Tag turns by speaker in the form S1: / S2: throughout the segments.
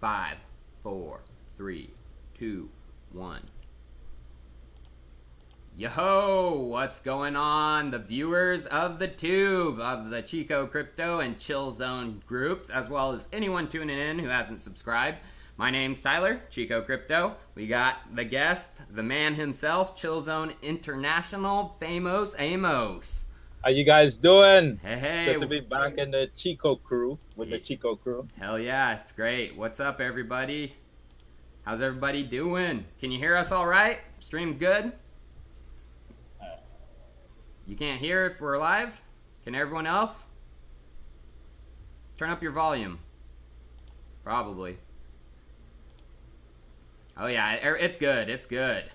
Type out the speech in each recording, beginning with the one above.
S1: 5, 4, 3, 2, 1. Yo, what's going on? The viewers of the tube of the Chico Crypto and Chill Zone groups, as well as anyone tuning in who hasn't subscribed. My name's Tyler, Chico Crypto. We got the guest, the man himself, Chill Zone International, Famous Amos.
S2: How you guys doing?
S1: Hey.
S2: It's good to be back in the Chico crew, with the Chico crew.
S1: Hell yeah, it's great. What's up, everybody? How's everybody doing? Can you hear us all right? Stream's good? You can't hear if we're live? Can everyone else? Turn up your volume. Probably. Oh yeah, it's good, it's good.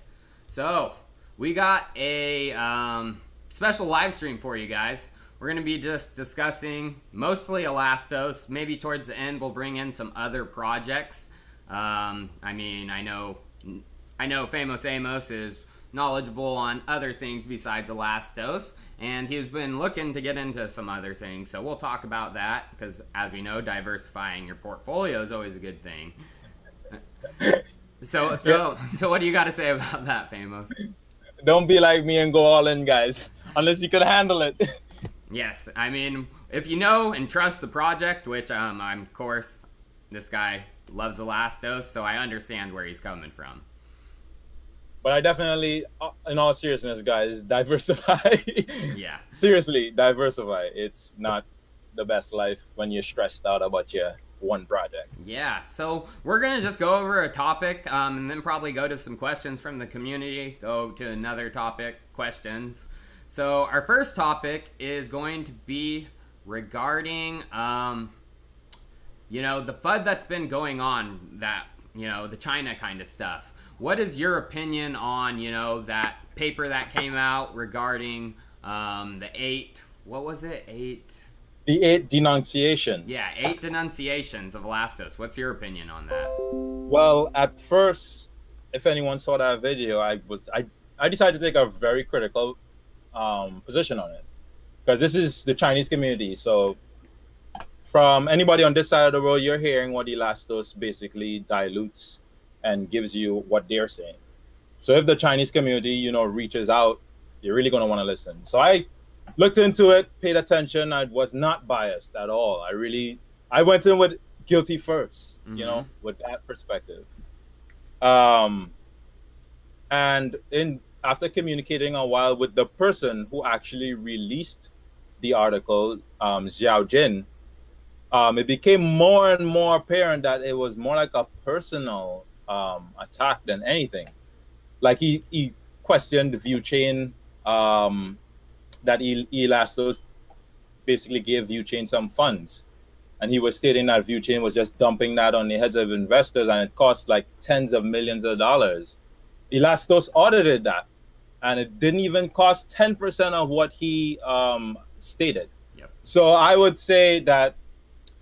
S1: So, we got a special live stream for you guys. We're going to be just discussing mostly Elastos. Maybe towards the end we'll bring in some other projects. I know Famous Amos is knowledgeable on other things besides Elastos, and he's been looking to get into some other things, so we'll talk about that, because as we know, diversifying your portfolio is always a good thing. So what do you got to say about that, Famous?
S2: Don't be like me and go all in, guys, unless you can handle it.
S1: Yes, I mean, if you know and trust the project, which I'm, of course, this guy loves Elastos, so I understand where he's coming from.
S2: But I definitely, in all seriousness, guys, diversify.
S1: Yeah.
S2: Seriously, diversify. It's not the best life when you're stressed out about your one project.
S1: Yeah, so we're going to just go over a topic and then probably go to some questions from the community, go to another topic, questions. So our first topic is going to be regarding, the FUD that's been going on, that, the China kind of stuff. What is your opinion on, that paper that came out regarding the 8, what was it, 8?
S2: The 8 denunciations.
S1: Yeah, 8 denunciations of Elastos. What's your opinion on that?
S2: Well, at first, if anyone saw that video, I decided to take a very critical position on it, because this is the Chinese community. So from anybody on this side of the world, you're hearing what Elastos basically dilutes and gives you what they're saying. So if the Chinese community, reaches out, you're really going to want to listen. So I looked into it, paid attention. I was not biased at all. I went in with guilty first, with that perspective. And after communicating a while with the person who actually released the article, Xiao Jin, it became more and more apparent that it was more like a personal attack than anything. Like he questioned the view chain, that Elastos basically gave view chain some funds, and he was stating that view chain was just dumping that on the heads of investors, and it cost like tens of millions of dollars. Elastos audited that, and it didn't even cost 10% of what he stated.
S1: Yep. So
S2: I would say that,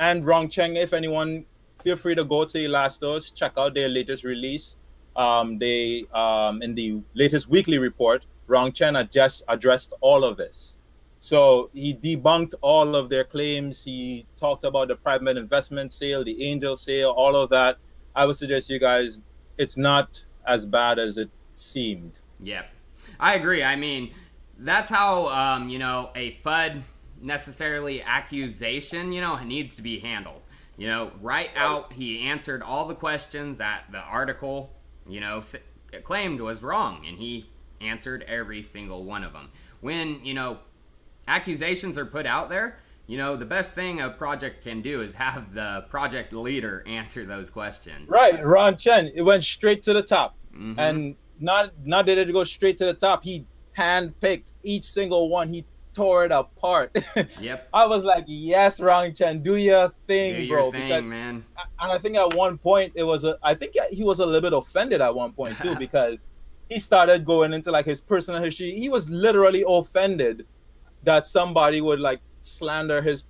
S2: and Rong, Chen, if anyone, feel free to go to Elastos, check out their latest release. In the latest weekly report, Rong Chen had just addressed all of this. So he debunked all of their claims. He talked about the private investment sale, the angel sale, all of that. I would suggest you guys, it's not as bad as it seemed.
S1: Yeah, I agree. I mean, that's how, a FUD necessarily accusation, needs to be handled. Right out, he answered all the questions that the article, claimed was wrong, and he answered every single one of them. When, accusations are put out there, the best thing a project can do is have the project leader answer those questions.
S2: Right, Ron Chen, it went straight to the top. And not did it go straight to the top, he handpicked each single one. He tore it apart.
S1: Yep.
S2: I was like, yes, Rong Chen, do your thing, bro.
S1: Because, man.
S2: And I think at one point he was a little bit offended at one point too, because he started going into like his personal history. He was literally offended that somebody would like slander his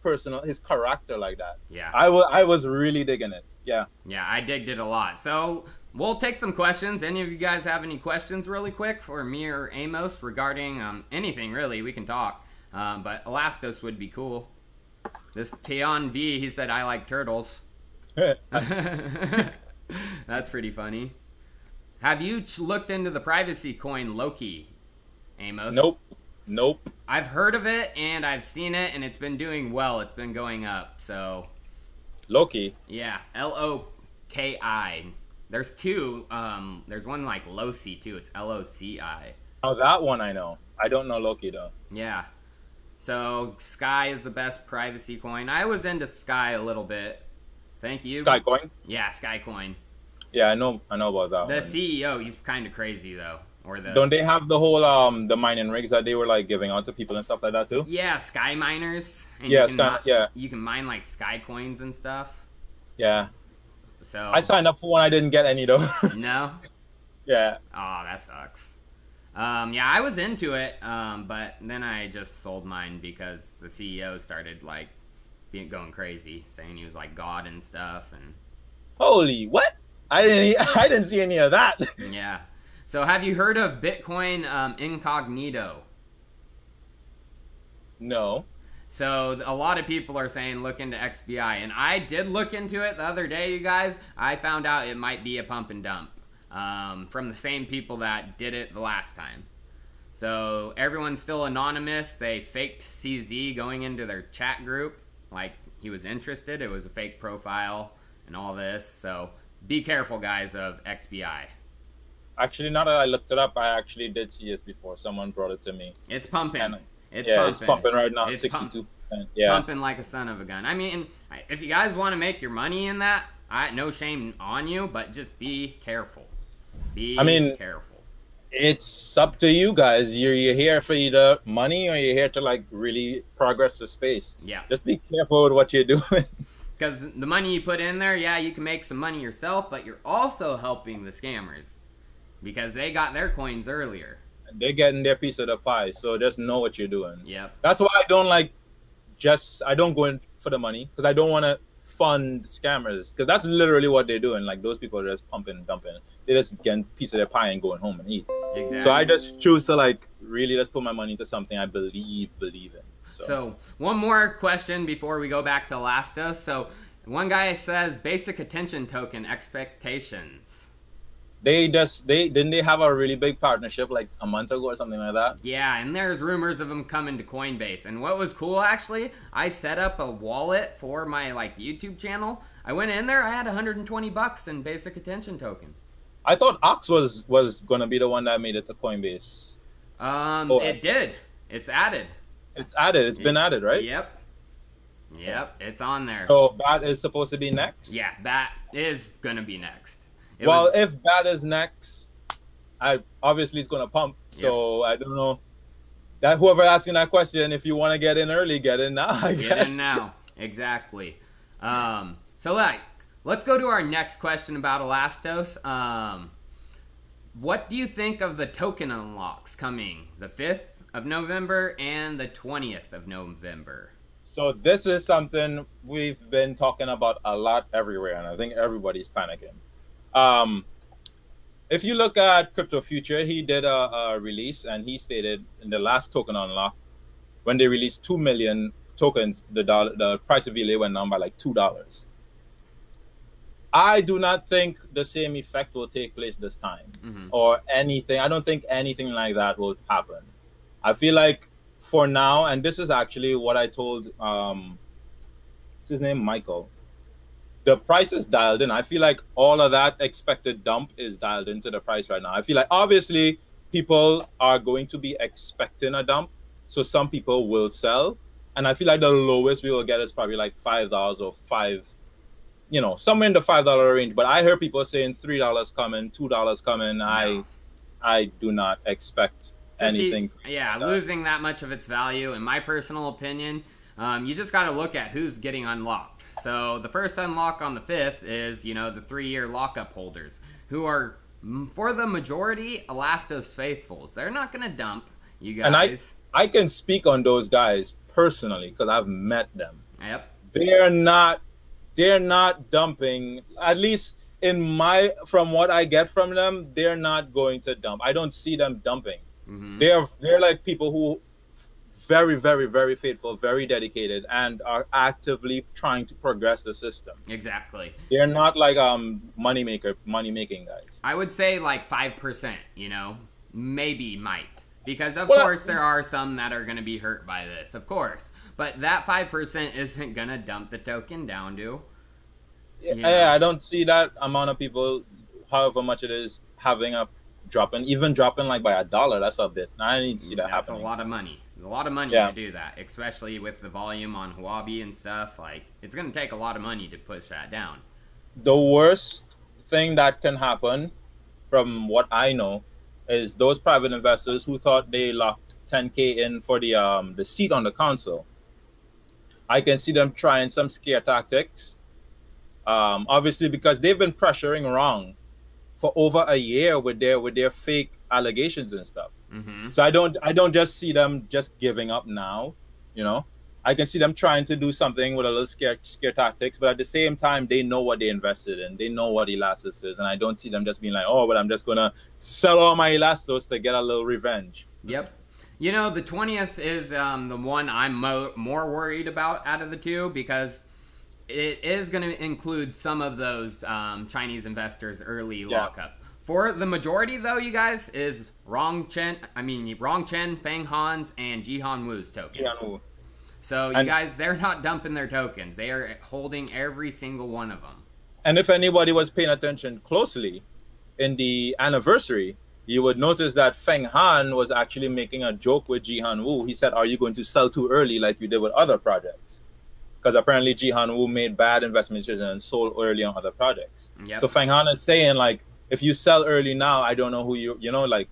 S2: character like that.
S1: Yeah.
S2: I was really digging it. Yeah.
S1: Yeah, I digged it a lot. So we'll take some questions. Any of you guys have any questions really quick for me or Amos regarding anything really? We can talk. But Elastos would be cool. This Tion V, he said, I like turtles. That's pretty funny. Have you looked into the privacy coin Loki, Amos?
S2: Nope.
S1: I've heard of it and I've seen it and it's been doing well. It's been going up. So
S2: Loki.
S1: Yeah, Loki. There's two. There's one like Loci too. It's Loci.
S2: Oh, that one I know. I don't know Loki though.
S1: Yeah. So Sky is the best privacy coin. I was into Sky a little bit. Thank you.
S2: Sky coin?
S1: Yeah, Sky coin.
S2: Yeah, I know about that.
S1: The
S2: one.
S1: CEO, he's kind of crazy though. Or the
S2: Don't they have the whole the mining rigs that they were like giving out to people and stuff like that too?
S1: Yeah, Sky miners. And
S2: Yeah,
S1: you can
S2: Sky. Yeah.
S1: You can mine like Sky coins and stuff.
S2: Yeah.
S1: So
S2: I signed up for one. I didn't get any though.
S1: No.
S2: Yeah.
S1: Oh, that sucks. Yeah, I was into it, but then I just sold mine because the CEO started like going crazy, saying he was like God and stuff, and
S2: Holy what? I didn't see any of that.
S1: yeah. So have you heard of Bitcoin incognito?
S2: No.
S1: So a lot of people are saying look into XBI, and I did look into it the other day, you guys. I found out it might be a pump and dump from the same people that did it the last time. So everyone's still anonymous. They faked CZ going into their chat group like he was interested. It was a fake profile and all this. So be careful, guys, of XBI.
S2: Actually, now that I looked it up, I actually did see this before. Someone brought it to me.
S1: It's pumping.
S2: It's pumping right now. 62%. Yeah,
S1: pumping like a son of a gun. I mean, if you guys want to make your money in that, no shame on you, but just be careful. Be careful.
S2: It's up to you guys. You're here for either money or you're here to like really progress the space.
S1: Yeah.
S2: Just be careful with what you're doing.
S1: Because the money you put in there, yeah, you can make some money yourself, but you're also helping the scammers because they got their coins earlier.
S2: They're getting their piece of the pie, so just know what you're doing.
S1: Yep.
S2: That's why I don't go in for the money because I don't want to fund scammers because that's literally what they're doing. Like those people are just pumping and dumping. They just getting a piece of their pie and going home and eat.
S1: Exactly.
S2: So I just choose to like really just put my money into something I believe in.
S1: So one more question before we go back to Elastos. So one guy says basic attention token expectations.
S2: Didn't they have a really big partnership like a month ago or something like that?
S1: Yeah, and there's rumors of them coming to Coinbase. And what was cool actually, I set up a wallet for my like YouTube channel. I went in there, I had $120 in basic attention token.
S2: I thought Ox was gonna be the one that made it to Coinbase.
S1: It did. It's added.
S2: It's added. It's been added, right?
S1: Yep. It's on there.
S2: So BAT is supposed to be next.
S1: Yeah, BAT is gonna be next.
S2: If BAT is next, obviously it's gonna pump. So I don't know. That whoever asking that question, if you want to get in early, get in now. I guess.
S1: Get in now. Exactly. So let's go to our next question about Elastos. What do you think of the token unlocks coming the 5th of November and the 20th of November?
S2: So this is something we've been talking about a lot everywhere, and I think everybody's panicking. If you look at Crypto Future, he did a release, and he stated in the last token unlock, when they released 2 million tokens, the price of ELA went down by like $2. I do not think the same effect will take place this time or anything. I don't think anything like that will happen. I feel like for now, and this is actually what I told, what's his name? Michael. The price is dialed in. I feel like all of that expected dump is dialed into the price right now. I feel like obviously people are going to be expecting a dump. So some people will sell. And I feel like the lowest we will get is probably like $5 or somewhere in the $5 range. But I heard people saying $3 coming, $2 coming. No. I do not expect 50, anything.
S1: Yeah, losing that much of its value. In my personal opinion, you just got to look at who's getting unlocked. So the first unlock on the 5th is, the 3-year lockup holders who are, for the majority, Elastos faithfuls. They're not going to dump, you guys.
S2: And I can speak on those guys personally because I've met them.
S1: Yep. They're
S2: not dumping, at least from what I get from them, they're not going to dump. I don't see them dumping. They're like people who very, very, very faithful, very dedicated, and are actively trying to progress the system.
S1: Exactly.
S2: They're not like money making guys.
S1: I would say like 5%, you know, maybe might. Because of
S2: Well,
S1: course there are some that are going to be hurt by this, of course. But that 5% isn't going to dump the token down to.
S2: Yeah, I don't see that amount of people, however much it is, having a dropping like by $1. That's a bit. I need to see that
S1: That's
S2: happening.
S1: a lot of money. A lot of money to do that, especially with the volume on Huobi and stuff. Like, it's going to take a lot of money to push that down.
S2: The worst thing that can happen, from what I know, is those private investors who thought they locked 10K in for the seat on the council. I can see them trying some scare tactics. Obviously, because they've been pressuring Rong for over a year with their fake allegations and stuff. So I don't just see them just giving up now. You know, I can see them trying to do something with a little scare tactics, but at the same time, they know what they invested in. They know what Elastos is, and I don't see them just being like, oh, but I'm just gonna sell all my Elastos to get a little revenge.
S1: Yep. You know, the 20th is the one I'm more worried about out of the two, because it is going to include some of those Chinese investors' early lockup. For the majority, though, you guys, is Rong Chen, Feng Han's, and Jihan Wu's tokens. So you guys, they're not dumping their tokens. They are holding every single one of them.
S2: And if anybody was paying attention closely in the anniversary, you would notice that Feng Han was actually making a joke with Jihan Wu. He said, are you going to sell too early like you did with other projects? Because apparently Jihan Wu made bad investment decisions and sold early on other projects. Yep. So Feng Han is saying, like, if you sell early now, I don't know who you know, like,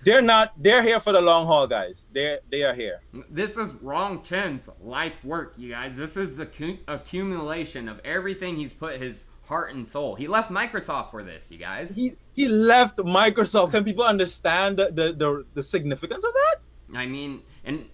S2: they're here for the long haul, guys. They are here.
S1: This is Rong Chen's life work, you guys. This is the accumulation of everything he's put his heart and soul. He left Microsoft for this, you guys.
S2: He left Microsoft. Can people understand the significance of that?
S1: I mean, and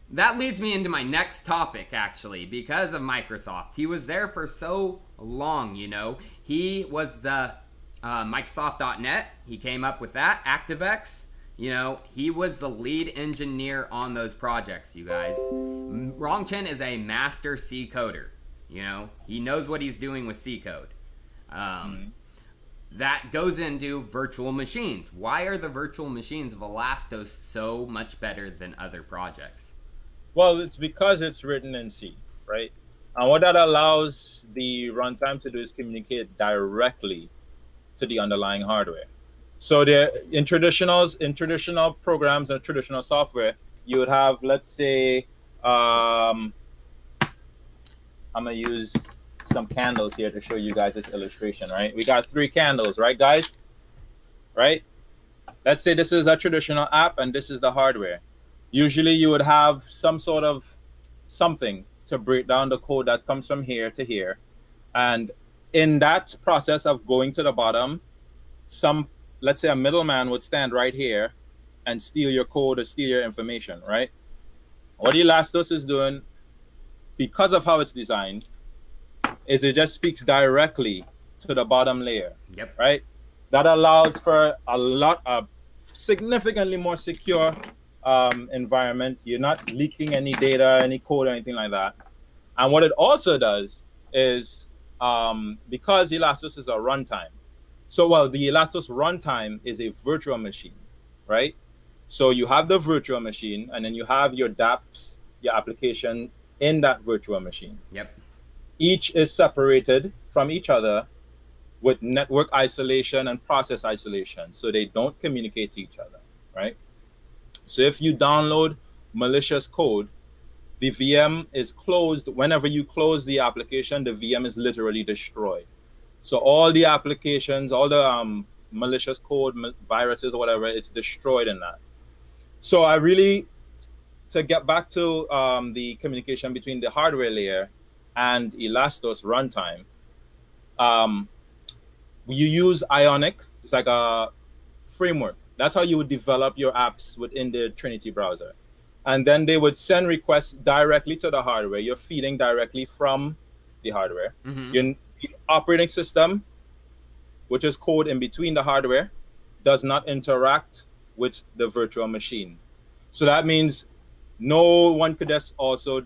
S1: that leads me into my next topic, actually, because of Microsoft. He was there for so long, you know. He was the Microsoft.net. He came up with that. ActiveX. You know, he was the lead engineer on those projects, you guys. Rong Chen is a master C coder. You know, he knows what he's doing with C code. That goes into virtual machines. Why are the virtual machines of Elastos so much better than other projects?
S2: Well, it's because it's written in C, right? And what that allows the runtime to do is communicate directly to the underlying hardware. So in traditional programs and traditional software, you would have, let's say, I'm gonna use some candles here to show you guys this illustration, right? We got 3 candles, right, guys? Right? Let's say this is a traditional app and this is the hardware. Usually you would have some sort of something to break down the code that comes from here to here. And in that process of going to the bottom, let's say a middleman would stand right here and steal your code or steal your information, right? What Elastos is doing, because of how it's designed, is it just speaks directly to the bottom layer.
S1: Yep.
S2: Right? That allows for a significantly more secure environment. You're not leaking any data, any code, or anything like that. And what it also does is, because Elastos is a runtime, the Elastos runtime is a virtual machine, right? So you have the virtual machine, and then you have your dApps, your application in that virtual machine.
S1: Yep.
S2: Each is separated from each other with network isolation and process isolation, so they don't communicate to each other, right? So if you download malicious code, the VM is closed. Whenever you close the application, the VM is literally destroyed. So all the applications, all the malicious code, viruses or whatever, it's destroyed in that. So to get back to the communication between the hardware layer and Elastos runtime, you use Ionic. It's like a framework. That's how you would develop your apps within the Trinity browser. And then they would send requests directly to the hardware. You're feeding directly from the hardware. Your operating system, which is code in between the hardware, does not interact with the virtual machine. So that means no one could just also,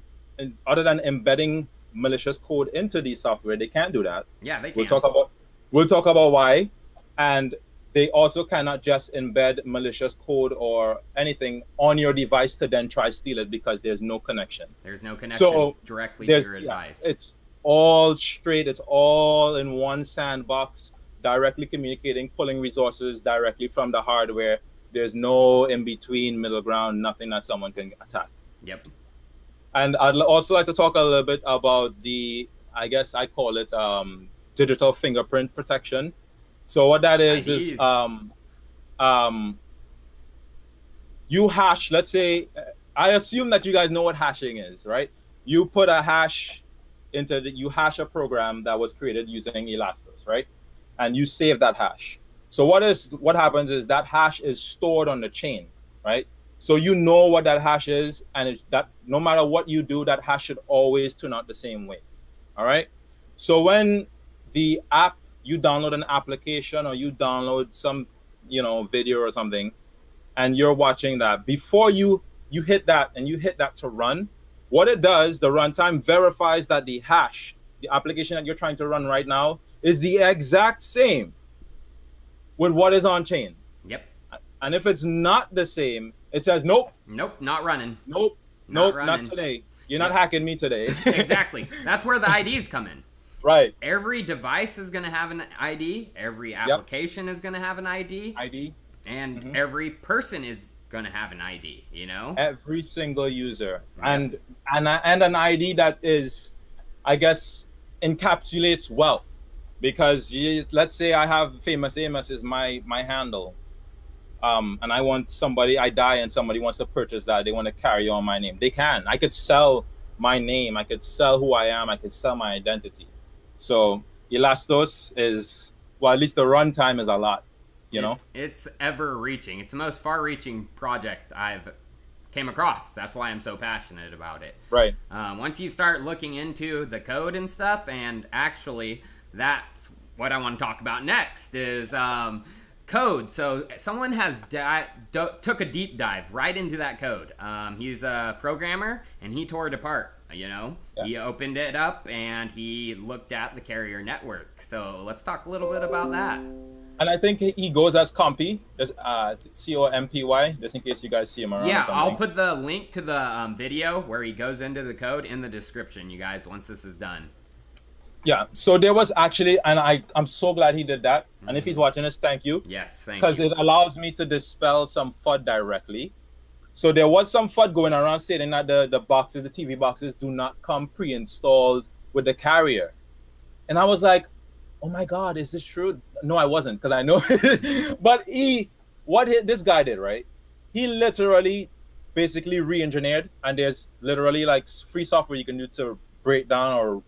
S2: other than embedding malicious code into the software, they can't do that.
S1: Yeah, they can.
S2: We'll talk about why. And they also cannot just embed malicious code or anything on your device to then try steal it, because there's no connection.
S1: There's no connection directly to your device.
S2: It's all straight. It's all in one sandbox, directly communicating, pulling resources directly from the hardware. There's no in-between, middle ground, nothing that someone can attack.
S1: Yep. And
S2: I'd also like to talk a little bit about the, I guess I call it digital fingerprint protection. So what that is you hash, let's say, I assume that you guys know what hashing is, right? You put a hash you hash a program that was created using Elastos, right? And you save that hash. So what happens is that hash is stored on the chain, right? So you know what that hash is, and that no matter what you do, that hash should always turn out the same way. All right. So when you download an application, or you download some, video or something, and you're watching that, before you hit that and you hit that to run, what it does, the runtime verifies that the hash, the application that you're trying to run right now, is the exact same with what is on chain.
S1: Yep.
S2: And if it's not the same, it says, nope.
S1: Nope, not running.
S2: Nope, not today. You're not hacking me today.
S1: Exactly. That's where the IDs come in.
S2: Right.
S1: Every device is going to have an ID. Every application is going to have an ID. And every person is going to have an ID,
S2: Every single user. Yep. And an ID that is, I guess, encapsulates wealth. Because let's say I have Famous Amos is my handle. And I die and somebody wants to purchase that. They want to carry on my name. They can. I could sell my name. I could sell who I am. I could sell my identity. So Elastos is, well, at least the runtime is a lot,
S1: It's ever-reaching. It's the most far-reaching project I've came across. That's why I'm so passionate about it.
S2: Right.
S1: Once you start looking into the code and stuff, and actually that's what I want to talk about next is code. So someone has took a deep dive right into that code. He's a programmer, and he tore it apart. He opened it up and he looked at the carrier network. So let's talk a little bit about that.
S2: And I think he goes as Compy, COMPY, just in case you guys see him around.
S1: Yeah, I'll put the link to the video where he goes into the code in the description, you guys, once this is done.
S2: Yeah, so there was actually, and I'm so glad he did that. And if he's watching this, thank you.
S1: Yes, thank you.
S2: Because it allows me to dispel some FUD directly. So there was some FUD going around stating that the TV boxes do not come pre-installed with the carrier. And I was like, oh my God, is this true? No, I wasn't, because I know. But this guy did, right? He literally basically re-engineered, and there's literally like free software you can do to break down or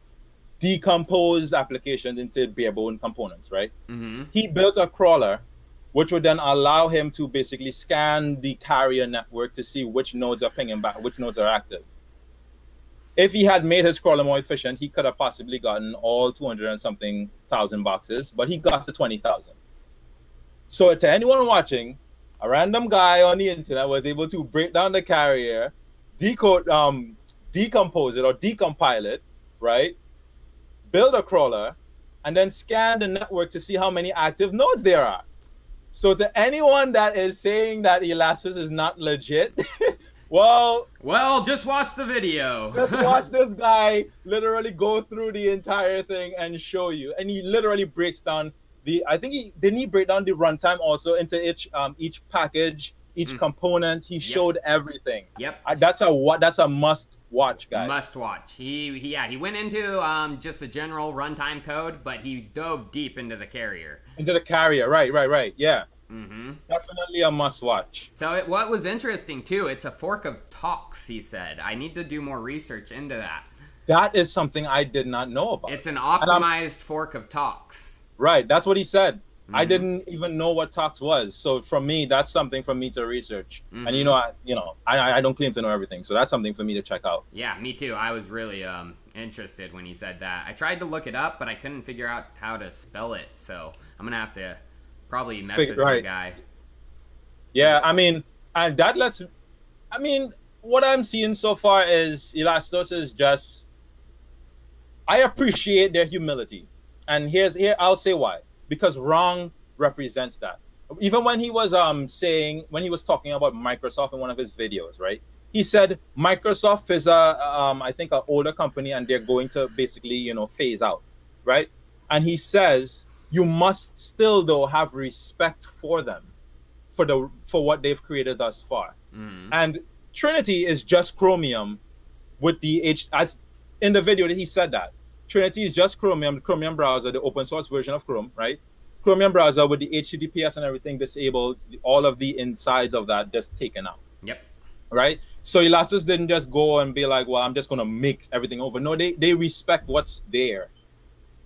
S2: decompose applications into bare bone components, right? He built a crawler which would then allow him to basically scan the carrier network to see which nodes are pinging back, which nodes are active. If he had made his crawler more efficient, he could have possibly gotten all 200 and something thousand boxes, but he got to 20,000. So to anyone watching, a random guy on the internet was able to break down the carrier, decompose it or decompile it, right? Build a crawler, and then scan the network to see how many active nodes there are. So to anyone that is saying that Elastos is not legit, well,
S1: just watch the video.
S2: Just watch this guy literally go through the entire thing and show you. And he literally breaks down I think he break down the runtime also into each package, each component. He showed everything.
S1: Yep.
S2: That's a must watch, guys.
S1: Must watch. He went into just a general runtime code, but he dove deep into the carrier.
S2: Into the carrier, right. Yeah. Definitely a must watch.
S1: So what was interesting too, it's a fork of Tox, he said. I need to do more research into that.
S2: That is something I did not know about.
S1: It's an optimized fork of Tox.
S2: Right, that's what he said. I didn't even know what Tox was. So for me, that's something for me to research. And I don't claim to know everything, so that's something for me to check out.
S1: Yeah, me too. I was really interested when he said that. I tried to look it up, but I couldn't figure out how to spell it. So I'm gonna have to probably message the guy.
S2: Yeah, I mean, and that lets. I mean, what I'm seeing so far is Elastos is just, I appreciate their humility. And here I'll say why. Because Rong represents that. Even when he was when he was talking about Microsoft in one of his videos, right? He said Microsoft is I think an older company and they're going to basically, you know, phase out, right? And he says you must still though have respect for them for what they've created thus far. And Trinity is just Chromium with the as in the video that he said that. Trinity is just Chromium, the Chromium browser, the open source version of Chrome, right? Chromium browser with the HTTPS and everything disabled, all of the insides of that just taken out.
S1: Yep.
S2: Right? So Elastos didn't just go and be like, well, I'm just going to make everything over. No, they respect what's there.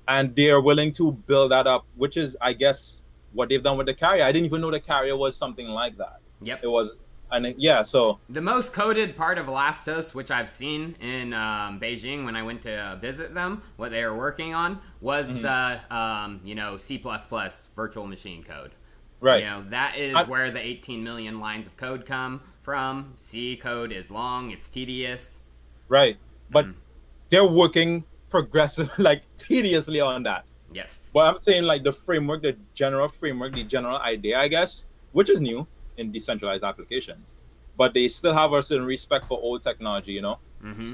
S2: And they're willing to build that up, which is, I guess, what they've done with the carrier. I didn't even know the carrier was something like that.
S1: Yep.
S2: It was, and yeah, so.
S1: The most coded part of Elastos, which I've seen in Beijing when I went to visit them, what they were working on, was the, you know, C++ virtual machine code.
S2: Right.
S1: You know, that is where the 18 million lines of code come from. C code is long, it's tedious.
S2: Right. But they're working progressive, like tediously on that.
S1: Yes.
S2: But I'm saying like the framework, the general framework, the general idea, I guess, which is new in decentralized applications, but they still have a certain respect for old technology, you know.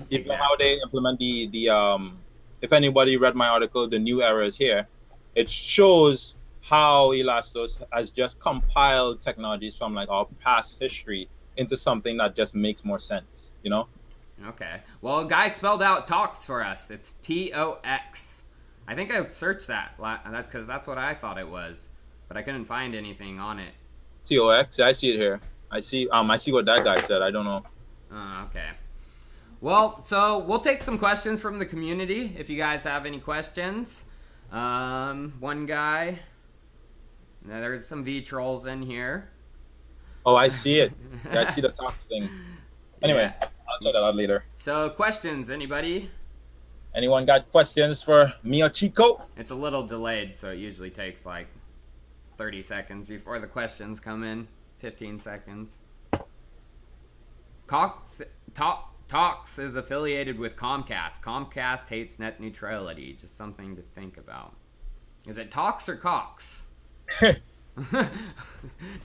S2: Even how they implement the if anybody read my article, The New Era is Here, it shows how Elastos has just compiled technologies from like our past history into something that just makes more sense, you know.
S1: Okay. Well, a guy spelled out TOX for us. It's TOX. I think I searched that. That's because that's what I thought it was, but I couldn't find anything on it.
S2: TOX. I see it here. I see what that guy said. I don't know.
S1: Okay. Well, so we'll take some questions from the community if you guys have any questions. One guy. Now, there's some V-trolls in here.
S2: Oh, I see it. Yeah, I see the TOX thing. Anyway, yeah. I'll check that out later.
S1: So, questions, anybody?
S2: Anyone got questions for me or Chico?
S1: It's a little delayed, so it usually takes like 30 seconds before the questions come in. 15 seconds. Tox is affiliated with Comcast. Comcast hates net neutrality. Just something to think about. Is it Tox or Cox?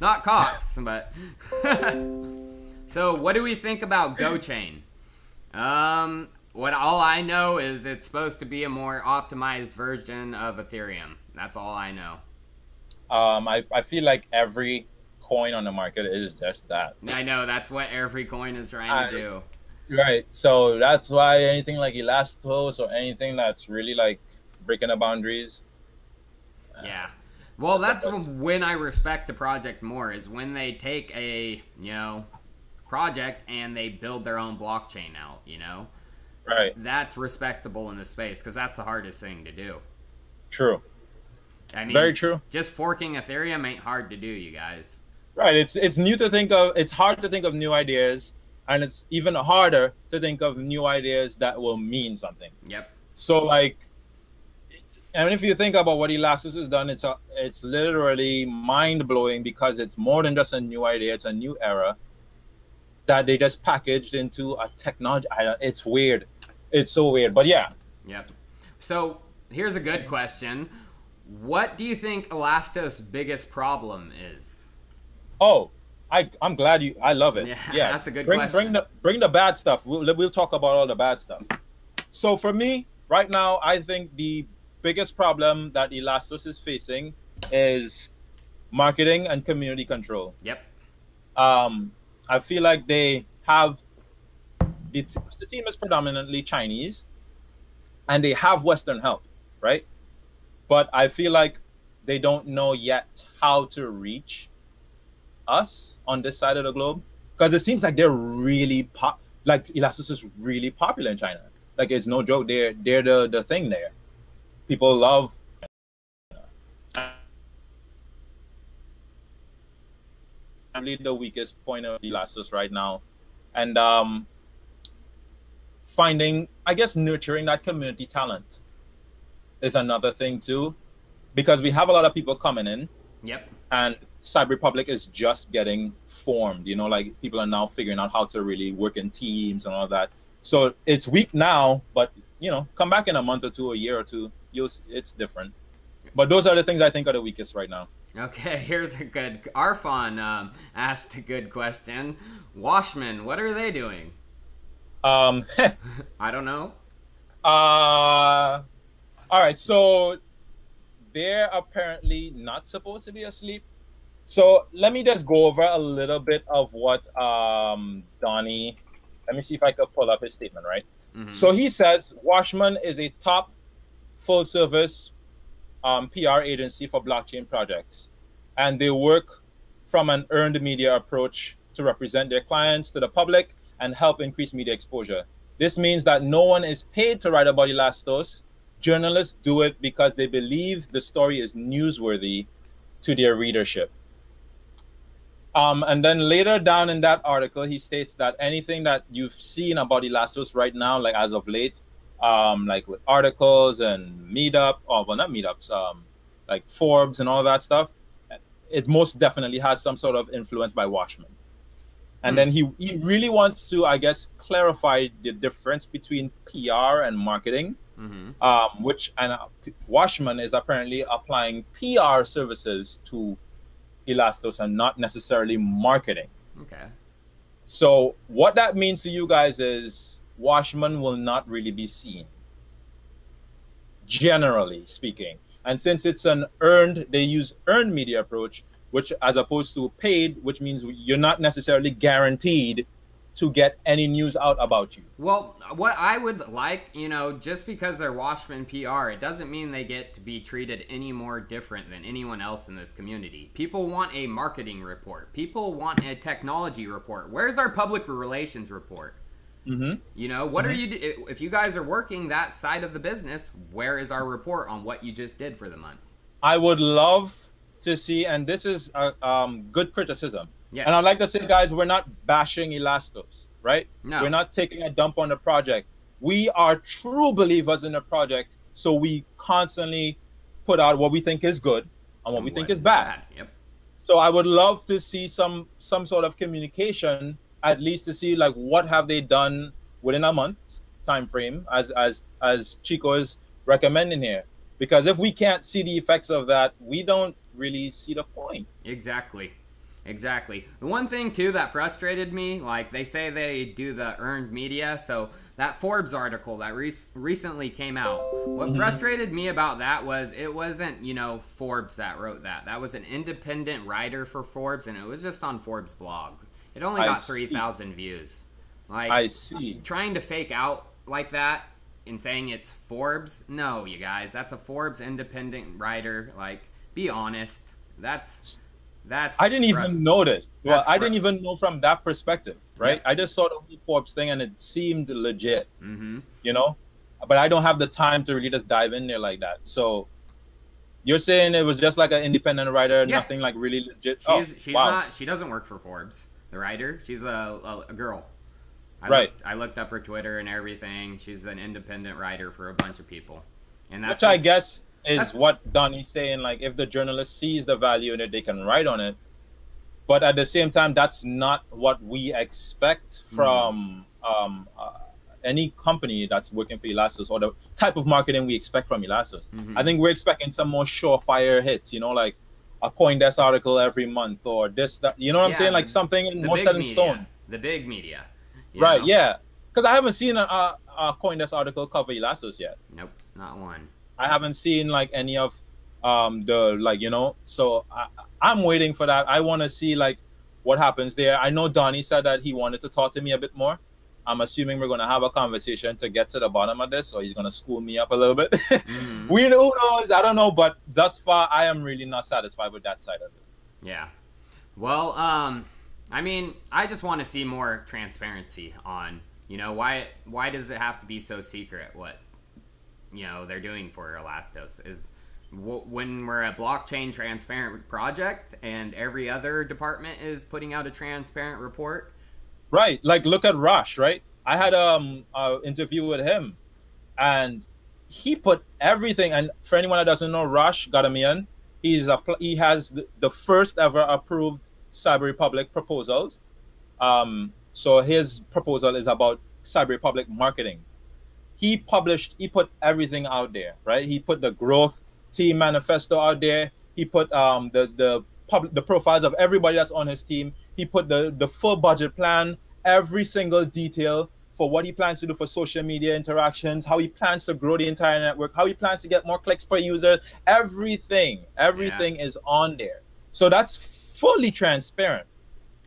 S1: Not Cox, but... So, what do we think about GoChain? All I know is it's supposed to be a more optimized version of Ethereum. That's all I know.
S2: I feel like every coin on the market is just that.
S1: I know, that's what every coin is trying to do.
S2: Right. So that's why anything like Elastos or anything that's really like breaking the boundaries.
S1: Yeah. Well, that's when I respect the project more, is when they take a, you know, project and they build their own blockchain out, you know?
S2: Right.
S1: That's respectable in this space, because that's the hardest thing to do.
S2: True.
S1: I mean,
S2: very true.
S1: Just forking Ethereum ain't hard to do, you guys.
S2: Right. It's new to think of. It's hard to think of new ideas, and it's even harder to think of new ideas that will mean something.
S1: Yep.
S2: So like, and if you think about what Elastos has done, it's literally mind blowing, because it's more than just a new idea. It's a new era that they just packaged into a technology. It's weird. It's so weird. But yeah.
S1: Yep. So here's a good question. What do you think Elastos' biggest problem is?
S2: Oh, I'm glad you. I love it. Yeah,
S1: that's a good question.
S2: Bring the bad stuff. We'll talk about all the bad stuff. So for me, right now, I think the biggest problem that Elastos is facing is marketing and community control.
S1: Yep.
S2: I feel like they have the team is predominantly Chinese, and they have Western help, right? But I feel like they don't know yet how to reach us on this side of the globe, because it seems like they're really like Elastos is really popular in China. Like, it's no joke. They're the thing there. People love. Probably the weakest point of Elastos right now, and finding, I guess, nurturing that community talent is another thing too, because we have a lot of people coming in.
S1: Yep.
S2: And Cyber Republic is just getting formed. You know, like people are now figuring out how to really work in teams and all that. So it's weak now, but you know, come back in a month or two, a year or two, it's different. But those are the things I think are the weakest right now.
S1: Okay, here's a good. Arfon asked a good question. Washman, what are they doing? I don't know.
S2: All right, so they're apparently not supposed to be asleep. So let me just go over a little bit of what Donnie. Let me see if I can pull up his statement, right? Mm-hmm. So he says Washman is a top full-service PR agency for blockchain projects, and they work from an earned media approach to represent their clients to the public and help increase media exposure. This means that no one is paid to write about Elastos. Journalists do it because they believe the story is newsworthy to their readership. And then later down in that article, he states that anything that you've seen about Elastos right now, like as of late, like with articles and meetup, or well, not meetups, like Forbes and all that stuff, it most definitely has some sort of influence by Washman. And then he really wants to, I guess, clarify the difference between PR and marketing, which Washman is apparently applying PR services to Elastos and not necessarily marketing.
S1: Okay.
S2: So what that means to you guys is Washman will not really be seen, generally speaking. And since it's an they use earned media approach, which as opposed to paid, which means you're not necessarily guaranteed to get any news out about you.
S1: Well, what I would like, you know, just because they're Washman PR, it doesn't mean they get to be treated any more different than anyone else in this community. People want a marketing report. People want a technology report. Where's our public relations report? You know, what are you, if you guys are working that side of the business, where is our report on what you just did for the month?
S2: I would love to see, and this is a good criticism.
S1: Yes.
S2: And I'd like to say, guys, we're not bashing Elastos, right?
S1: No.
S2: We're not taking a dump on the project. We are true believers in the project, so we constantly put out what we think is good and what we think is bad.
S1: Yep. So
S2: I would love to see some sort of communication, at least to see like what have they done within a month's time frame, as Chico is recommending here. Because if we can't see the effects of that, we don't really see the point.
S1: Exactly. Exactly. The one thing, too, that frustrated me, like, they say they do the earned media, so that Forbes article that recently came out, what frustrated me about that was it wasn't, you know, Forbes that wrote that. That was an independent writer for Forbes, and it was just on Forbes' blog. It only got 3,000 views. Like,
S2: I see.
S1: Trying to fake out like that and saying it's Forbes, no, you guys, that's a Forbes independent writer. Like, be honest. That's
S2: I didn't even notice. Well, I didn't even know from that perspective, right? Yeah. I just saw the whole Forbes thing and it seemed legit, you know? But I don't have the time to really just dive in there like that. So you're saying it was just like an independent writer, nothing like really legit?
S1: She's not, she doesn't work for Forbes, the writer. She's a girl. I looked up her Twitter and everything. She's an independent writer for a bunch of people. And that's
S2: I guess is what Donnie's saying, like if the journalist sees the value in it, they can write on it. But at the same time, that's not what we expect from any company that's working for Elastos, or the type of marketing we expect from Elastos. I think we're expecting some more surefire hits, you know, like a CoinDesk article every month or this, that, you know what I'm saying? Like something more set in stone.
S1: The big media.
S2: Right, yeah. Because I haven't seen a CoinDesk article cover Elastos yet.
S1: Nope, not one.
S2: I haven't seen like any of the, like, you know, so I'm waiting for that. I want to see like what happens there. I know Donnie said that he wanted to talk to me a bit more. I'm assuming we're going to have a conversation to get to the bottom of this, or he's going to school me up a little bit. Who knows? I don't know. But thus far, I am really not satisfied with that side of it.
S1: Yeah. Well, I mean, I just want to see more transparency on, you know, why does it have to be so secret what, you know, they're doing for Elastos? Is when we're a blockchain transparent project and every other department is putting out a transparent report.
S2: Right. Like, look at Rush, right? I had an interview with him and he put everything. And for anyone that doesn't know, Rush Gadamian He has the first ever approved Cyber Republic proposals. So his proposal is about Cyber Republic marketing. He put everything out there, right? He put the growth team manifesto out there. He put the profiles of everybody that's on his team. He put the full budget plan, every single detail for what he plans to do for social media interactions, how he plans to grow the entire network, how he plans to get more clicks per user. Everything is on there. So that's fully transparent.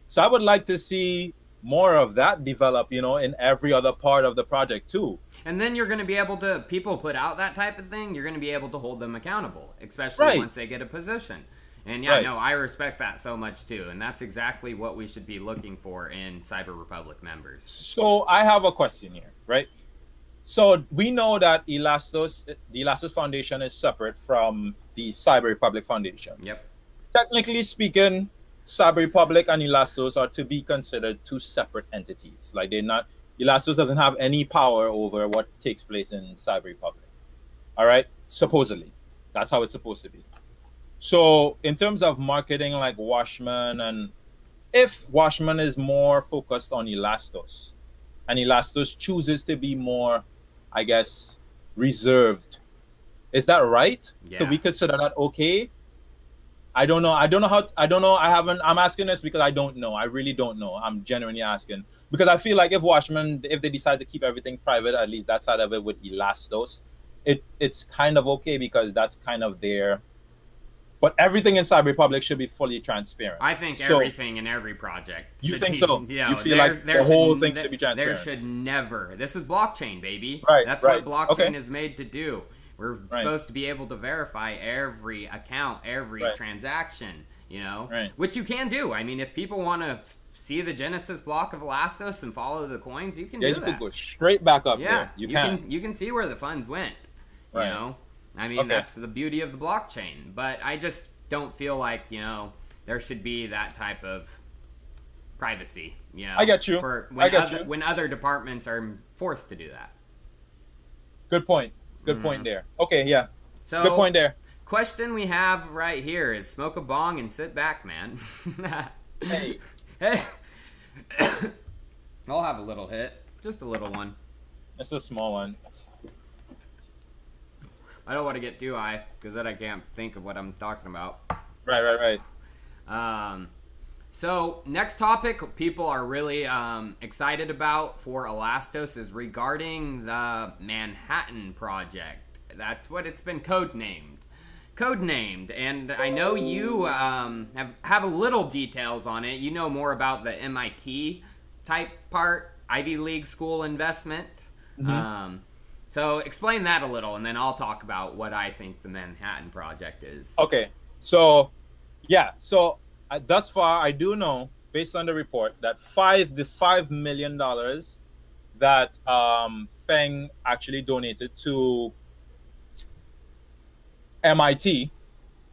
S2: So I would like to see more of that develop, in every other part of the project too.
S1: And then you're going to be able to, people put out that type of thing, you're going to be able to hold them accountable, especially once they get a position. And no, I respect that so much too. And that's exactly what we should be looking for in Cyber Republic members.
S2: So I have a question here, right? So we know that the Elastos Foundation is separate from the Cyber Republic Foundation.
S1: Yep.
S2: Technically speaking, Cyber Republic and Elastos are to be considered two separate entities. Like Elastos doesn't have any power over what takes place in Cyber Republic. All right? Supposedly. That's how it's supposed to be. So in terms of marketing like Wacshman, and if Wacshman is more focused on Elastos and Elastos chooses to be more, I guess, reserved, is that right?
S1: Yeah.
S2: Could we consider that okay? I don't know. I'm asking this because I don't know. I really don't know. I'm genuinely asking. Because I feel like if they decide to keep everything private, at least that side of it with Elastos, it's kind of okay because that's kind of their... But everything in Cyber Republic should be fully transparent.
S1: I think everything in every project.
S2: You think so?
S1: You
S2: feel like the whole thing should be transparent?
S1: There should never. This is blockchain, baby.
S2: Right.
S1: That's what blockchain is made to do. We're supposed to be able to verify every account, every transaction, which you can do. I mean, if people want to see the Genesis block of Elastos and follow the coins, you can do that.
S2: You can go straight back up there. You
S1: can see where the funds went, I mean, that's the beauty of the blockchain. But I just don't feel like, there should be that type of privacy,
S2: I get you.
S1: When other departments are forced to do that.
S2: Good point. Good point there. Okay, yeah.
S1: So,
S2: good point there.
S1: Question we have right here is smoke a bong and sit back, man. Hey. I'll have a little hit. Just a little one.
S2: It's a small one.
S1: I don't want to get too high because then I can't think of what I'm talking about.
S2: Right.
S1: So next topic people are really excited about for Elastos is regarding the Manhattan Project. That's what it's been codenamed. And I know you have a little details on it. You know more about the MIT type part, Ivy League school investment. Mm-hmm. So explain that a little, and then I'll talk about what I think the Manhattan Project is. Okay,
S2: so thus far I do know, based on the report, that the $5 million that Feng actually donated to MIT.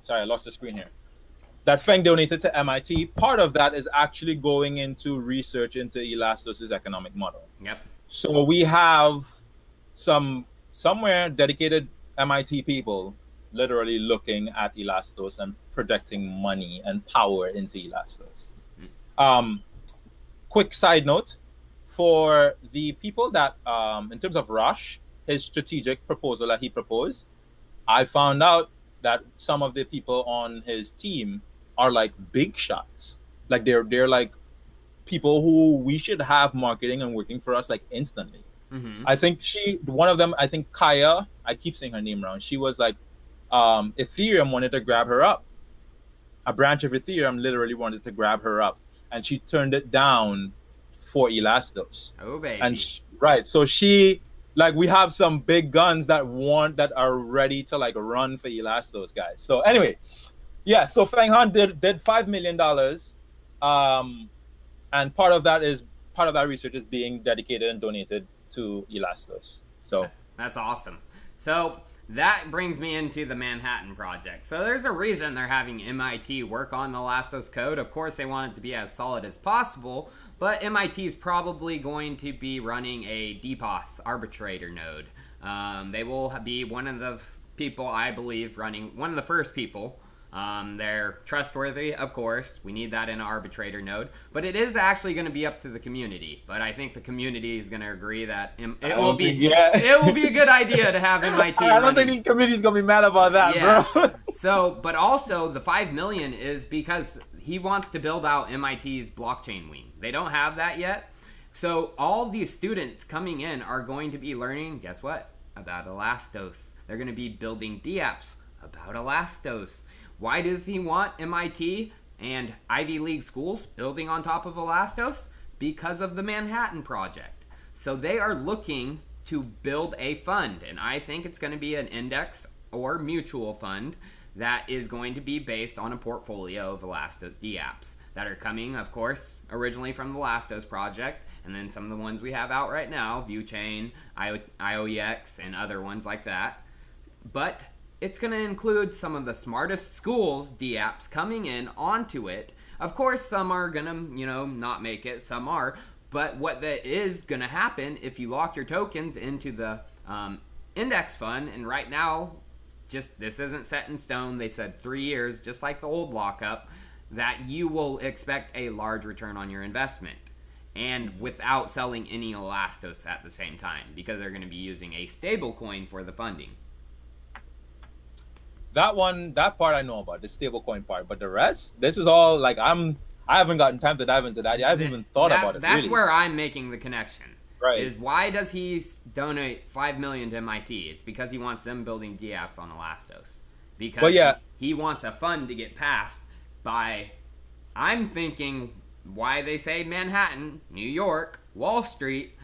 S2: Sorry, I lost the screen here. That Feng donated to MIT. Part of that is actually going into research into Elastos' economic model.
S1: Yep.
S2: So we have somewhere dedicated MIT people literally looking at Elastos and projecting money and power into Elastos. Quick side note, for the people that, in terms of Rush, his strategic proposal that he proposed, I found out that some of the people on his team are like big shots. Like they're like people who we should have marketing and working for us like instantly.
S1: Mm-hmm.
S2: I think one of them, I think Kaya, I keep saying her name wrong. She was like, Ethereum wanted to grab her up. A branch of Ethereum literally wanted to grab her up, and she turned it down for Elastos.
S1: Oh, baby.
S2: And so she, like, we have some big guns that are ready to like run for Elastos, guys. So anyway, yeah. So Feng Han did $5 million, and part of that research is being dedicated and donated to Elastos. So
S1: that's awesome. So that brings me into the Manhattan Project. So there's a reason they're having MIT work on the Elastos code. Of course, they want it to be as solid as possible, but MIT is probably going to be running a DPoS arbitrator node. They will be one of the people, I believe, one of the first people They're trustworthy, of course. We need that in an arbitrator node. But it is actually going to be up to the community. But I think the community is going to agree that it will be a good idea to have MIT
S2: I don't think the community is going to be mad about that, bro.
S1: So, but also the $5 million is because he wants to build out MIT's blockchain wing. They don't have that yet. So all these students coming in are going to be learning, guess what? About Elastos. They're going to be building dApps about Elastos. Why does he want MIT and Ivy League schools building on top of Elastos? Because of the Manhattan Project. So they are looking to build a fund, and I think it's going to be an index or mutual fund that is going to be based on a portfolio of Elastos dApps that are coming, of course, originally from the Elastos project, and then some of the ones we have out right now, ViewChain, IOEX, and other ones like that. But it's going to include some of the smartest schools dApps coming in onto it. Of course, some are going to, not make it. Some are. But what that is going to happen if you lock your tokens into the index fund, and right now, this isn't set in stone. They said 3 years, just like the old lockup, that you will expect a large return on your investment. And without selling any Elastos at the same time, because they're going to be using a stable coin for the funding.
S2: That part I know about, the stablecoin part, but the rest, this is all like I haven't gotten time to dive into that. I haven't even thought about it.
S1: That's
S2: really
S1: where I'm making the connection.
S2: Right.
S1: Is why does he donate $5 million to MIT? It's because he wants them building dApps on Elastos. Because he wants a fund to get passed by, I'm thinking, why they say Manhattan, New York, Wall Street.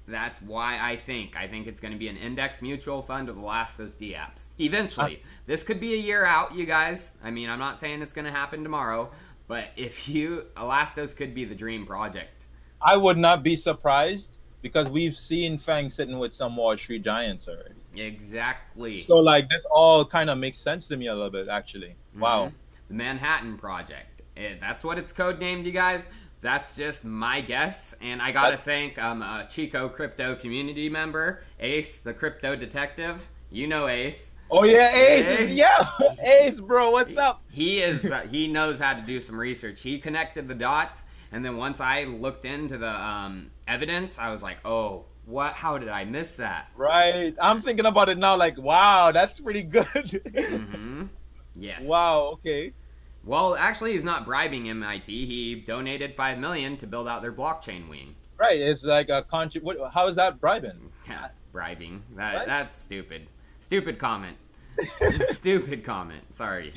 S1: That's why I think it's going to be an index mutual fund of Elastos dApps. Eventually. This could be a year out, you guys. I mean, I'm not saying it's going to happen tomorrow, but Elastos could be the dream project.
S2: I would not be surprised because we've seen Feng sitting with some Wall Street giants already.
S1: Exactly.
S2: So, this all kind of makes sense to me a little bit, actually. Wow.
S1: The Manhattan Project. That's what it's codenamed, you guys. That's just my guess, and I gotta thank a Chico Crypto community member, Ace, the crypto detective. You know Ace.
S2: Oh yeah, Ace. Ace, bro, what's up?
S1: He knows how to do some research. He connected the dots, and then once I looked into the evidence, I was like, oh, what? How did I miss that?
S2: Right. I'm thinking about it now. Like, wow, that's pretty good.
S1: Yes.
S2: Wow. Okay.
S1: Well, actually, he's not bribing MIT. He donated $5 million to build out their blockchain wing.
S2: Right. It's like a how is that bribing?
S1: Yeah, bribing. That's stupid. Stupid comment. Stupid comment. Sorry.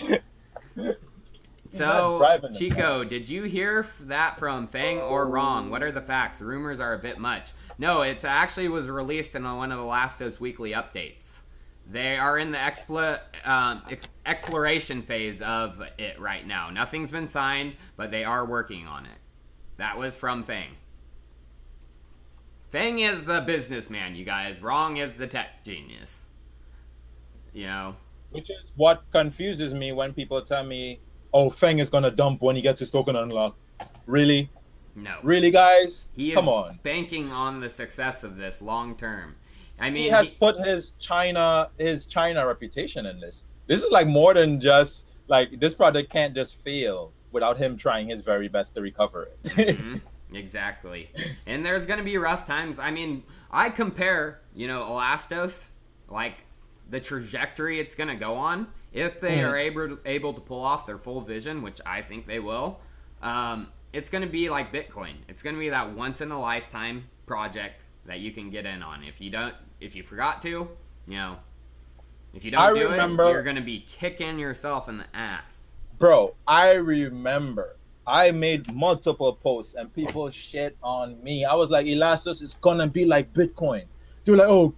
S1: So, Chico, did you hear that from Feng or Rong? What are the facts? The rumors are a bit much. No, it actually was released in one of the Elastos weekly updates. They are in the exploration phase of it right now. Nothing's been signed, but they are working on it. That was from Feng. Feng is the businessman, you guys. Rong is the tech genius.
S2: Which is what confuses me when people tell me, oh, Feng is going to dump when he gets his token unlocked. Really?
S1: No.
S2: Really, guys?
S1: Come on. Banking on the success of this long term. I mean,
S2: he has put his China reputation in this. This is more than just this project can't just fail without him trying his very best to recover it.
S1: Exactly. And there's going to be rough times. I mean, I compare, Elastos, the trajectory it's going to go on, if they are able to pull off their full vision, which I think they will, it's going to be like Bitcoin. It's going to be that once in a lifetime project that you can get in on. If you forgot to, if you don't do it, you're going to be kicking yourself in the ass.
S2: Bro, I remember I made multiple posts and people shit on me. I was like, Elastos is going to be like Bitcoin. They were like, oh,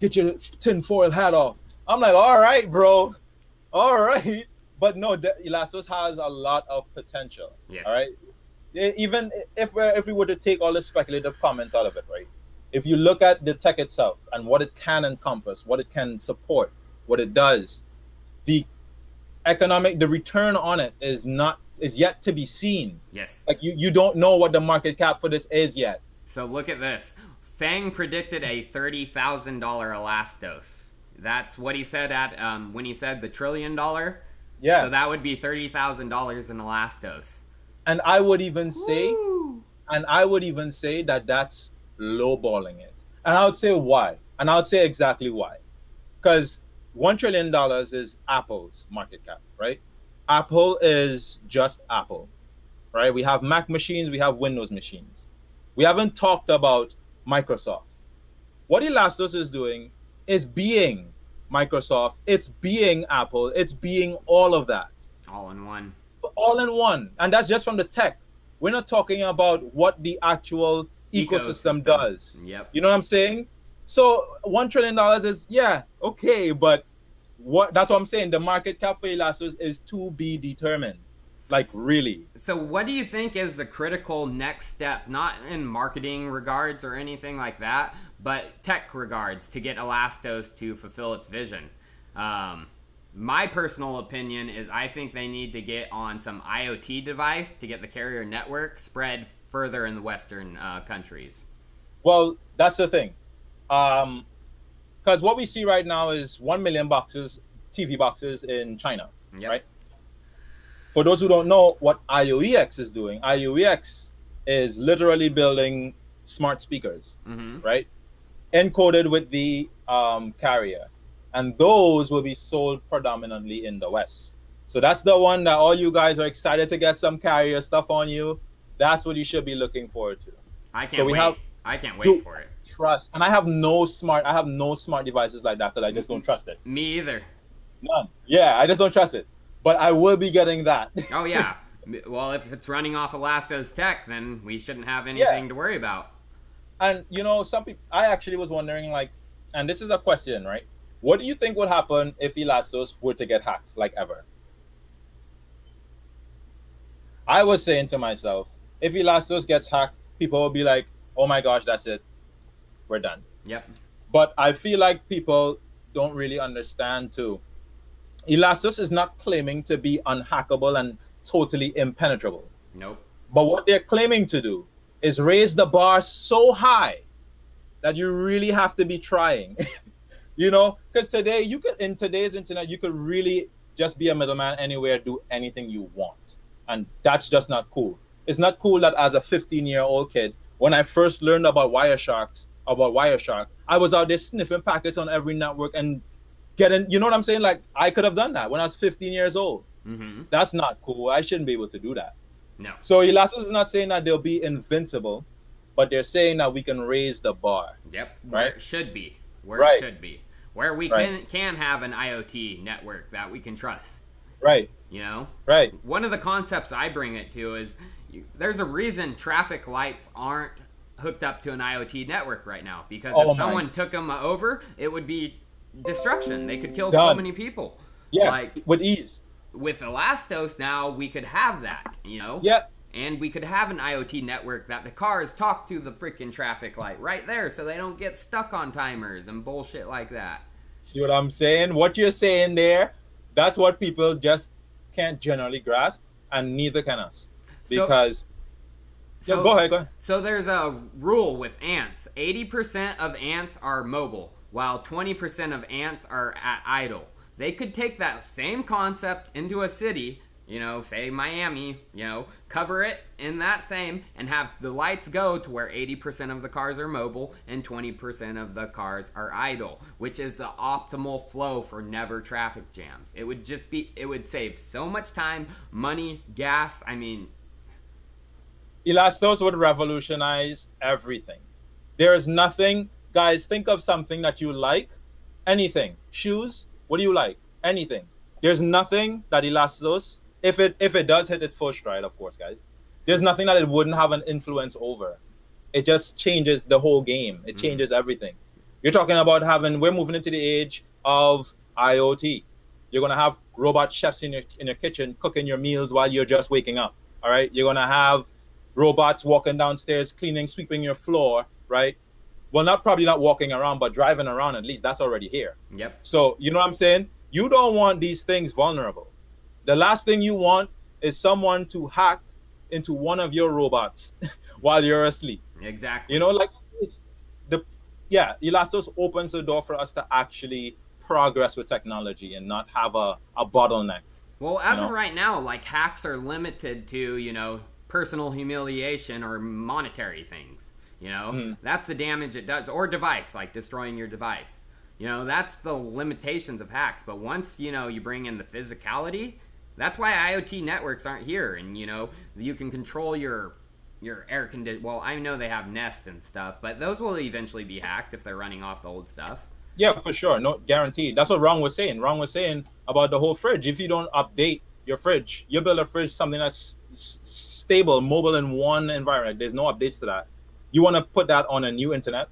S2: get your tinfoil hat off. I'm like, all right, bro. All right. But no, Elastos has a lot of potential.
S1: Yes.
S2: All right. Even if we were to take all the speculative comments out of it, right? If you look at the tech itself and what it can encompass, what it can support, what it does, the return on it is yet to be seen.
S1: Yes.
S2: You don't know what the market cap for this is yet.
S1: So look at this. Feng predicted a $30,000 Elastos. That's what he said at when he said the $1 trillion
S2: Yeah.
S1: So that would be $30,000 in Elastos.
S2: And I would even say,
S1: Woo!
S2: that that's lowballing it. And I would say why. And I would say exactly why. Because $1 trillion is Apple's market cap, right? Apple is just Apple, right? We have Mac machines, we have Windows machines. We haven't talked about Microsoft. What Elastos is doing is being Microsoft, it's being Apple, it's being all of that.
S1: All in one.
S2: All in one. And that's just from the tech. We're not talking about what the actual ecosystem does.
S1: Yep.
S2: You know what I'm saying? So $1 trillion is, yeah, okay, but that's what I'm saying. The market cap for Elastos is to be determined. Like, really.
S1: So what do you think is the critical next step, not in marketing regards or anything like that, but tech regards, to get Elastos to fulfill its vision? My personal opinion is I think they need to get on some IoT device to get the carrier network spread further in the Western countries.
S2: Well, that's the thing. Because what we see right now is 1 million boxes, TV boxes in China,
S1: Yep.
S2: right? For those who don't know what IOEX is doing, IOEX is literally building smart speakers, right? Encoded with the carrier. And those will be sold predominantly in the West. So that's the one that all you guys are excited to get some carrier stuff on you. That's what you should be looking forward to.
S1: I can't wait. I can't wait for it.
S2: Trust. And I have no smart devices like that because I just don't trust it.
S1: Me either.
S2: None. Yeah, I just don't trust it. But I will be getting that.
S1: Oh, yeah. Well, if it's running off Elastos tech, then we shouldn't have anything to worry about.
S2: And, you know, some people, I actually was wondering, like, and this is a question, right? What do you think would happen if Elastos were to get hacked, like ever? I was saying to myself, if Elastos gets hacked, people will be like, oh my gosh, that's it. We're done.
S1: Yep.
S2: But I feel like people don't really understand too. Elastos is not claiming to be unhackable and totally impenetrable.
S1: Nope.
S2: But what they're claiming to do is raise the bar so high that you really have to be trying. You know, because today in today's internet, you could really just be a middleman anywhere, do anything you want. And that's just not cool. It's not cool that as a 15-year-old kid, when I first learned about Wireshark, I was out there sniffing packets on every network and getting, you know what I'm saying? Like, I could have done that when I was 15 years old. That's not cool. I shouldn't be able to do that.
S1: No.
S2: So Elastos is not saying that they'll be invincible, but they're saying that we can raise the bar.
S1: Yep.
S2: Right?
S1: Where it should be. Where it should be. Where we can have an IoT network that we can trust.
S2: Right.
S1: You know?
S2: Right.
S1: One of the concepts I bring it to is there's a reason traffic lights aren't hooked up to an IoT network right now. Because if someone took them over, it would be destruction. They could kill so many people.
S2: Yeah,
S1: like,
S2: with ease.
S1: With Elastos now, we could have that, you know?
S2: Yeah.
S1: And we could have an IoT network that the cars talk to the freaking traffic light right there so they don't get stuck on timers and bullshit like that. See
S2: what I'm saying? What you're saying there, that's what people just can't generally grasp, and neither can us. Because...
S1: So,
S2: go ahead.
S1: So there's a rule with ants. 80% of ants are mobile, while 20% of ants are at idle. They could take that same concept into a city, you know, say Miami, you know, cover it in that same, and have the lights go to where 80% of the cars are mobile and 20% of the cars are idle, which is the optimal flow for never traffic jams. It would save so much time, money, gas. I mean,
S2: Elastos would revolutionize everything. There is nothing, guys, think of something that you like, anything, shoes, what do you like? Anything. There's nothing that Elastos, if it does hit its full stride, of course, guys, there's nothing that it wouldn't have an influence over. It just changes the whole game. It changes everything. You're talking about we're moving into the age of IoT. You're going to have robot chefs in your kitchen cooking your meals while you're just waking up, all right? You're going to have robots walking downstairs, cleaning, sweeping your floor, right? Well, probably not walking around, but driving around, at least that's already here.
S1: Yep.
S2: So, you know what I'm saying? You don't want these things vulnerable. The last thing you want is someone to hack into one of your robots while you're asleep.
S1: Exactly.
S2: You know, like, Elastos opens the door for us to actually progress with technology and not have a bottleneck.
S1: Well, as of right now, like hacks are limited to, personal humiliation or monetary things. That's the damage it does, or device, like destroying your device. That's the limitations of hacks. But once, you bring in the physicality, that's why IoT networks aren't here. And, you can control your air condition. Well, I know they have Nest and stuff, but those will eventually be hacked if they're running off the old stuff.
S2: Yeah, for sure. No, guaranteed. That's what Rong was saying. Rong was saying about the whole fridge. If you don't update your fridge, you build a fridge, something that's stable, mobile in one environment. There's no updates to that. You want to put that on a new internet,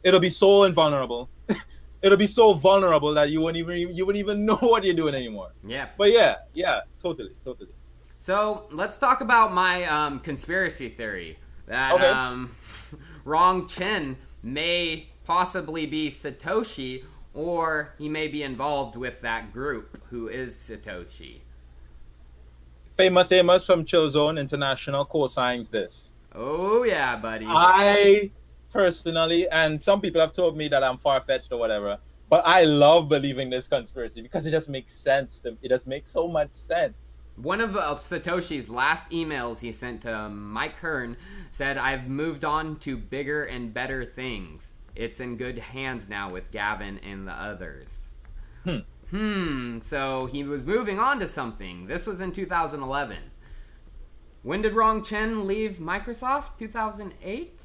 S2: it'll be so invulnerable. It'll be so vulnerable that you wouldn't even know what you're doing anymore.
S1: Yeah.
S2: But yeah, totally.
S1: So let's talk about my conspiracy theory that Rong Chen may possibly be Satoshi, or he may be involved with that group who is Satoshi.
S2: Famous Amos from Chill Zone International co-signs this.
S1: Oh yeah, buddy.
S2: I personally, and some people have told me that I'm far-fetched or whatever, but I love believing this conspiracy because it just makes sense. It just makes so much sense.
S1: One of Satoshi's last emails he sent to Mike Hearn said, "I've moved on to bigger and better things. It's in good hands now with Gavin and the others." So he was moving on to something. This was in 2011. When did Rong Chen leave Microsoft? 2008?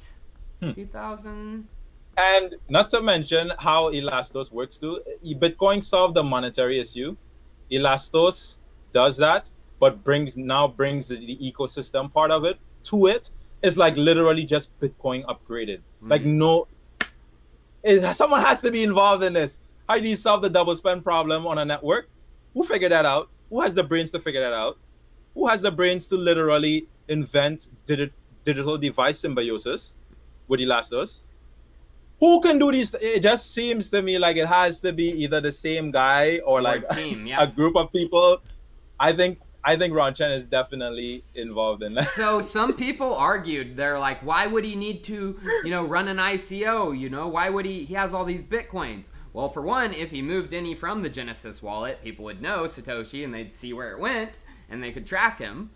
S1: 2000?
S2: And not to mention how Elastos works too. Bitcoin solved the monetary issue. Elastos does that, but brings the ecosystem part of it to it. It's like literally just Bitcoin upgraded. Like someone has to be involved in this. How do you solve the double spend problem on a network? Who figured that out? Who has the brains to figure that out? Who has the brains to literally invent digital device symbiosis with Elastos? Who can do these? It just seems to me like it has to be either the same guy or like
S1: a team, yeah.
S2: A group of people. I think Rong Chen is definitely involved in that.
S1: So some people argued, they're like, why would he need to, run an ICO? Why would he has all these Bitcoins? Well, for one, if he moved any from the Genesis wallet, people would know Satoshi and they'd see where it went and they could track him.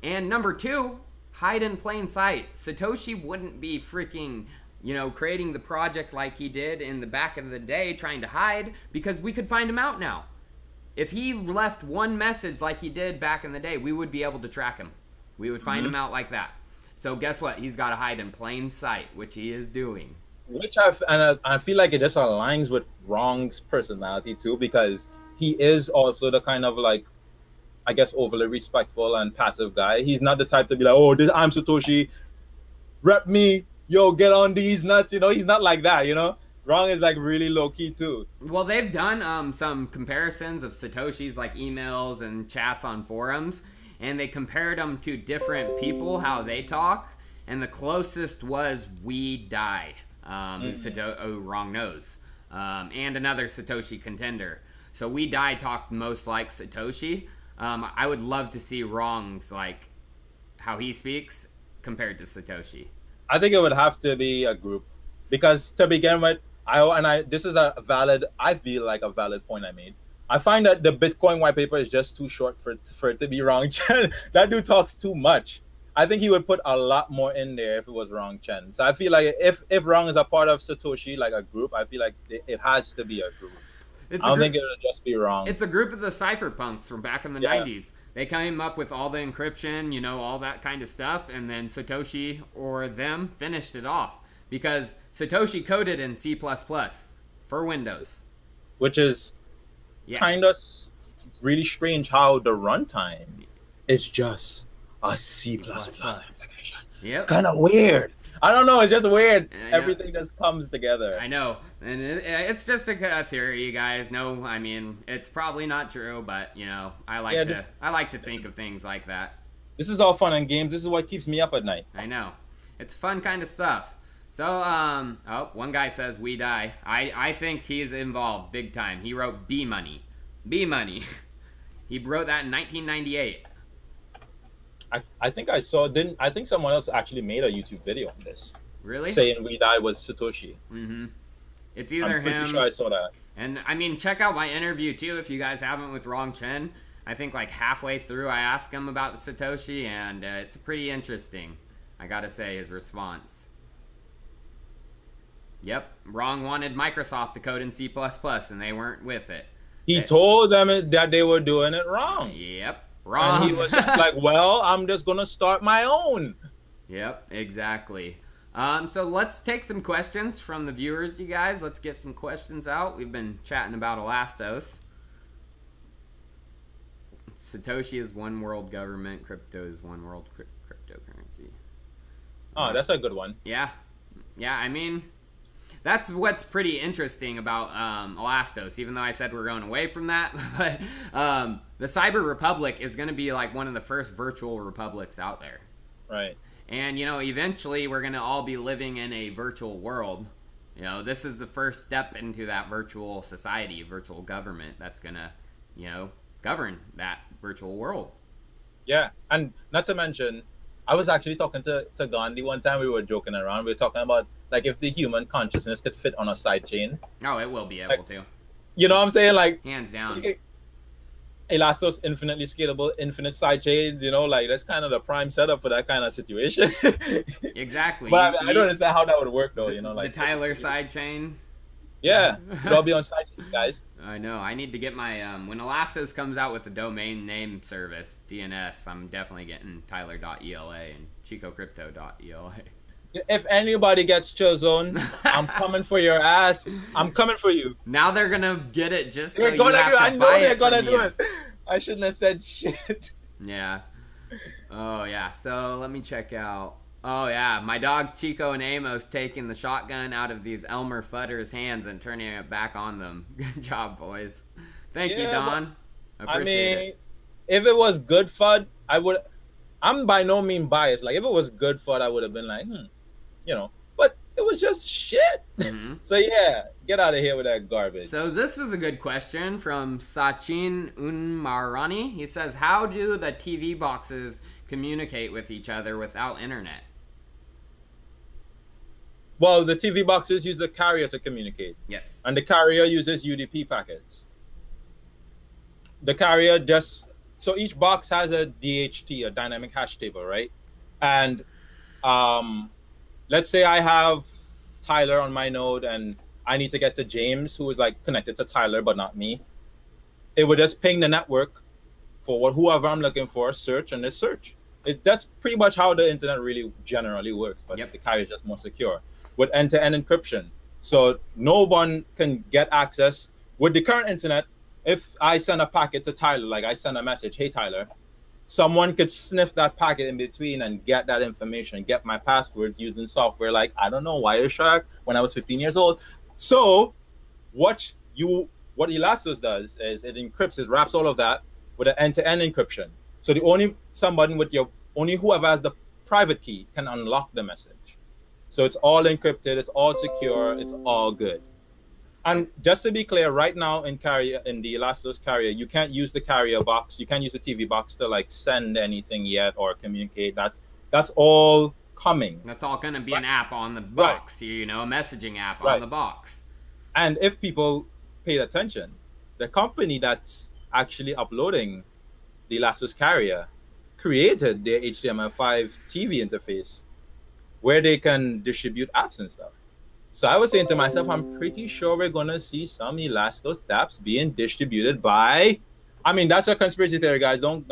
S1: And number two, hide in plain sight. Satoshi wouldn't be freaking, creating the project like he did in the back of the day trying to hide, because we could find him out now. If he left one message like he did back in the day, we would be able to track him. We would find him out like that. So guess what? He's got to hide in plain sight, which he is doing.
S2: Which I feel like it just aligns with Rong's personality too, because he is also the kind of like, I guess, overly respectful and passive guy. He's not the type to be like, oh, I'm Satoshi, rep me, yo, get on these nuts. He's not like that. Rong is like really low key too.
S1: Well, they've done some comparisons of Satoshi's like emails and chats on forums, and they compared them to different people, how they talk, and the closest was "We Die." Rong knows, and another Satoshi contender. So "We Die" talked most like Satoshi. I would love to see Rong's like how he speaks compared to Satoshi.
S2: I think it would have to be a group, because to begin with, this is I feel like a valid point I made. I find that the Bitcoin white paper is just too short for it to be Rong Chen. That dude talks too much. I think he would put a lot more in there if it was Rong Chen. So I feel like if Rong is a part of Satoshi, like a group, I feel like it has to be a group. I don't think it would just be Rong.
S1: It's a group of the cypherpunks from back in the 90s. They came up with all the encryption, all that kind of stuff, and then Satoshi or them finished it off. Because Satoshi coded in C++ for Windows.
S2: Which is kind of really strange how the runtime is just a C++ application.
S1: Yep.
S2: It's kind of weird. I don't know. It's just weird. Everything just comes together.
S1: I know. And it's just a theory, you guys. No, I mean, it's probably not true, but, I like to think of things like that.
S2: This is all fun and games. This is what keeps me up at night.
S1: I know. It's fun kind of stuff. So, one guy says "We Die." I think he's involved big time. He wrote B Money. B Money. He wrote that in 1998.
S2: I think I saw. I think someone else actually made a YouTube video on this.
S1: Really?
S2: Saying "We Die" was Satoshi.
S1: Mm-hmm. It's either him.
S2: I'm pretty sure I saw that.
S1: And I mean, check out my interview too if you guys haven't with Rong Chen. I think like halfway through I asked him about the Satoshi, and it's pretty interesting, I gotta say, his response. Yep, Rong wanted Microsoft to code in C++, and they weren't with it.
S2: He told them that they were doing it wrong.
S1: Yep, wrong.
S2: And he was just like, well, I'm just going to start my own.
S1: Yep, exactly. So let's take some questions from the viewers, you guys. Let's get some questions out. We've been chatting about Elastos. Satoshi is one world government. Crypto is one world cryptocurrency.
S2: Oh, that's a good one.
S1: Yeah. Yeah, I mean, that's what's pretty interesting about Elastos, even though I said we're going away from that. But the Cyber Republic is going to be like one of the first virtual republics out there.
S2: Right.
S1: And, you know, eventually we're going to all be living in a virtual world. You know, this is the first step into that virtual society, virtual government that's going to, you know, govern that virtual world.
S2: Yeah. And not to mention, I was actually talking to Gandhi one time. We were joking around. We were talking about, like, if the human consciousness could fit on a sidechain.
S1: Oh, it will be able to.
S2: You know what I'm saying? Like,
S1: hands down.
S2: Elastos, infinitely scalable, infinite sidechains, you know, like that's kind of the prime setup for that kind of situation.
S1: Exactly.
S2: But I don't understand how that would work though, you know, like
S1: the Tyler sidechain.
S2: Yeah, it'll be on sidechain, guys.
S1: I know. I need to get my when Elastos comes out with a domain name service, DNS, I'm definitely getting Tyler.ela and Chico-Crypto.ela.
S2: If anybody gets chosen, I'm coming for your ass. I'm coming for you.
S1: Now they're gonna get it just so
S2: they're gonna
S1: you have
S2: do,
S1: to
S2: I know
S1: buy
S2: they're
S1: it
S2: gonna
S1: from
S2: do
S1: you.
S2: it. I shouldn't have said shit.
S1: Yeah. Oh yeah. So let me check out. Oh yeah, my dogs Chico and Amos taking the shotgun out of these Elmer Fudders' hands and turning it back on them. Good job, boys. Thank you, Don.
S2: I mean, if it was good FUD, I would. I'm by no means biased. Like if it was good FUD, I would have been like, you know. But it was just shit. So yeah, get out of here with that garbage.
S1: So this was a good question from Sachin Unmarani. He says, how do the TV boxes communicate with each other without internet?
S2: Well, the TV boxes use the carrier to communicate.
S1: Yes.
S2: And the carrier uses UDP packets. The carrier just, so each box has a DHT, a dynamic hash table, right? And let's say I have Tyler on my node and I need to get to James, who is like connected to Tyler, but not me. It would just ping the network for whoever I'm looking for, search, and this search. That's pretty much how the internet really generally works, but the carrier is just more secure. With end-to-end encryption. So no one can get access. With the current internet, if I send a packet to Tyler, like I send a message, hey Tyler, someone could sniff that packet in between and get that information, get my passwords using software like, I don't know, Wireshark when I was 15 years old. So what Elastos does is it encrypts, it wraps all of that with an end-to-end encryption. So only whoever has the private key can unlock the message. So it's all encrypted, it's all secure, it's all good. And just to be clear, right now in the Elastos carrier, you can't use the carrier box, you can't use the TV box to like send anything yet or communicate. That's all coming.
S1: That's all going to be an app on the box, you know, a messaging app on the box.
S2: And if people paid attention, the company that's actually uploading the Elastos carrier created their HTML5 TV interface where they can distribute apps and stuff. So I was saying to myself, I'm pretty sure we're going to see some Elastos apps being distributed by, I mean, that's a conspiracy theory, guys. Don't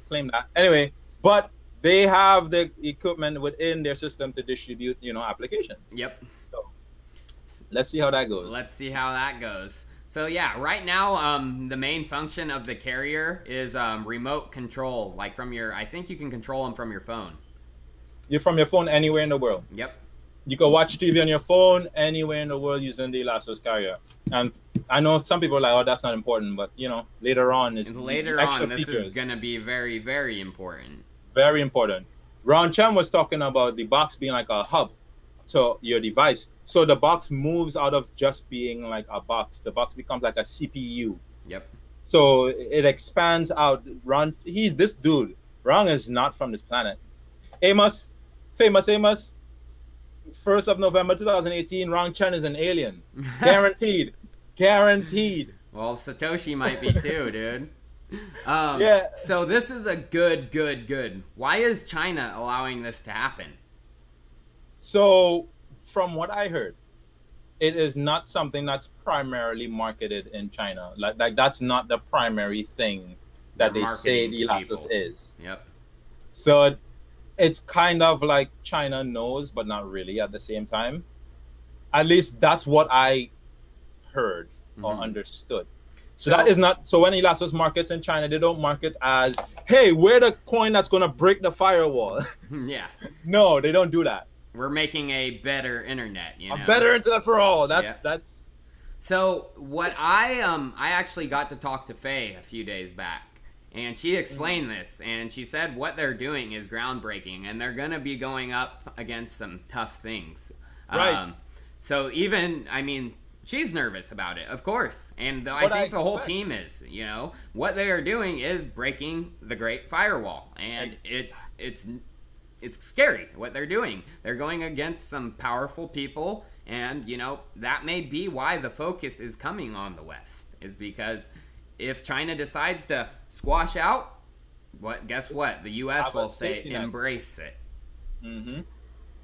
S2: claim that. Anyway, but they have the equipment within their system to distribute, you know, applications.
S1: Yep.
S2: So let's see how that goes.
S1: Let's see how that goes. So yeah, right now, the main function of the carrier is remote control, like from your, I think you can control them from your phone.
S2: You're from your phone anywhere in the world.
S1: Yep.
S2: You can watch TV on your phone anywhere in the world using the Elastos carrier. And I know some people are like, oh, that's not important, but you know, later on is
S1: this is gonna be very, very important.
S2: Very important. Chen was talking about the box being like a hub to your device. So the box moves out of just being like a box. The box becomes like a CPU.
S1: Yep.
S2: So it expands out. He's this dude. Rong is not from this planet. Amos, famous Amos, 1st of November 2018, Chen is an alien. Guaranteed. Guaranteed.
S1: Well, Satoshi might be too, dude.
S2: Yeah.
S1: So this is a good. Why is China allowing this to happen?
S2: So, from what I heard, it is not something that's primarily marketed in China. Like that's not the primary thing that
S1: They're
S2: they say
S1: marketing to
S2: Elastos
S1: people.
S2: is.
S1: Yep.
S2: So it's kind of like China knows, but not really at the same time. At least that's what I heard or understood. So that is not, so when Elastos markets in China, they don't market as, hey, we're the coin that's going to break the firewall.
S1: Yeah.
S2: No, they don't do that.
S1: We're making a better internet, you know.
S2: A better internet for all. That's.
S1: So what I actually got to talk to Faye a few days back, and she explained this, and she said what they're doing is groundbreaking, and they're gonna be going up against some tough things.
S2: Right.
S1: So even, I mean, she's nervous about it, of course, and I think the whole team is. You know, what they are doing is breaking the Great Firewall, and it's scary what they're doing. They're going against some powerful people, and, you know, that may be why the focus is coming on the West, is because if China decides to squash out, guess what? The U.S. will say, embrace it.
S2: Mm-hmm.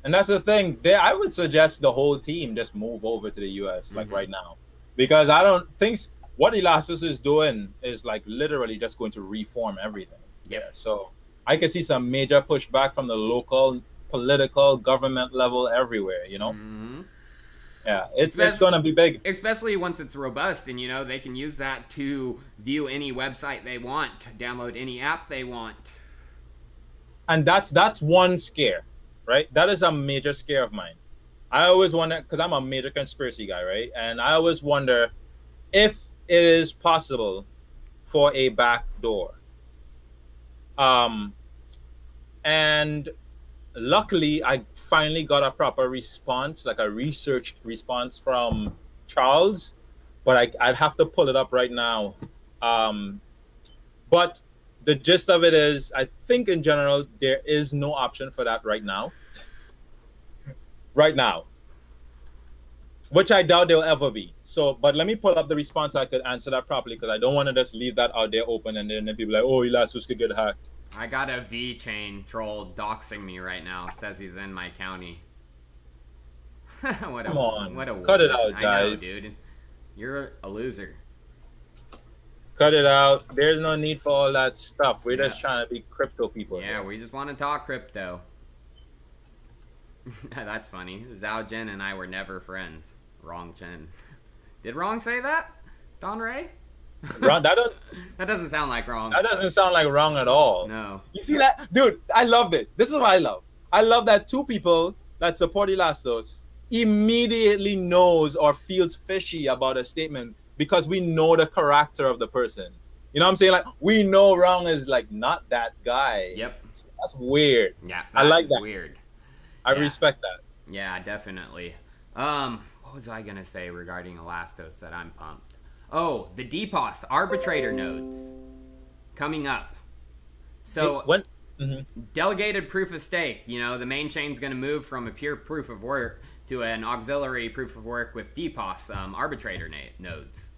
S2: And that's the thing. I would suggest the whole team just move over to the U.S. like right now. Because I don't think what Elastos is doing is like literally just going to reform everything.
S1: Yeah.
S2: So I can see some major pushback from the local, political, government level everywhere, you know? Yeah, it's going to be big.
S1: Especially once it's robust, and, you know, they can use that to view any website they want, download any app they want.
S2: And that's one scare, right? That is a major scare of mine. I always wonder, because I'm a major conspiracy guy, right? And I always wonder if it is possible for a back door. And luckily, I finally got a proper response, like a researched response from Charles, but I'd have to pull it up right now. But the gist of it is, I think in general, there is no option for that right now. Right now. Which I doubt there will ever be. So, but let me pull up the response so I could answer that properly, because I don't want to just leave that out there open and then people are like, oh, Elastos could get hacked.
S1: I got a V-Chain troll doxing me right now. Says he's in my county. Come on.
S2: Cut it out, guys.
S1: I know, dude. You're a loser.
S2: Cut it out. There's no need for all that stuff. We're just trying to be crypto people.
S1: Yeah, we just want to talk crypto. That's funny. Zhao Jin and I were never friends. Rong Chen. Did Rong say that? Don Ray?
S2: Wrong, that
S1: doesn't sound like Rong.
S2: That doesn't sound like Wrong at all.
S1: No.
S2: You see that? Dude, I love this. This is what I love. I love that two people that support Elastos immediately knows or feels fishy about a statement because we know the character of the person. You know what I'm saying? Like, we know Wrong is like not that guy.
S1: Yep.
S2: So that's weird.
S1: Yeah,
S2: I like that.
S1: Weird.
S2: I respect that.
S1: Yeah, definitely. What was I gonna say regarding Elastos that I'm pumped? Oh, the DPoS arbitrator nodes coming up. So delegated proof of stake, you know, the main chain's going to move from a pure proof of work to an auxiliary proof of work with DPoS arbitrator nodes,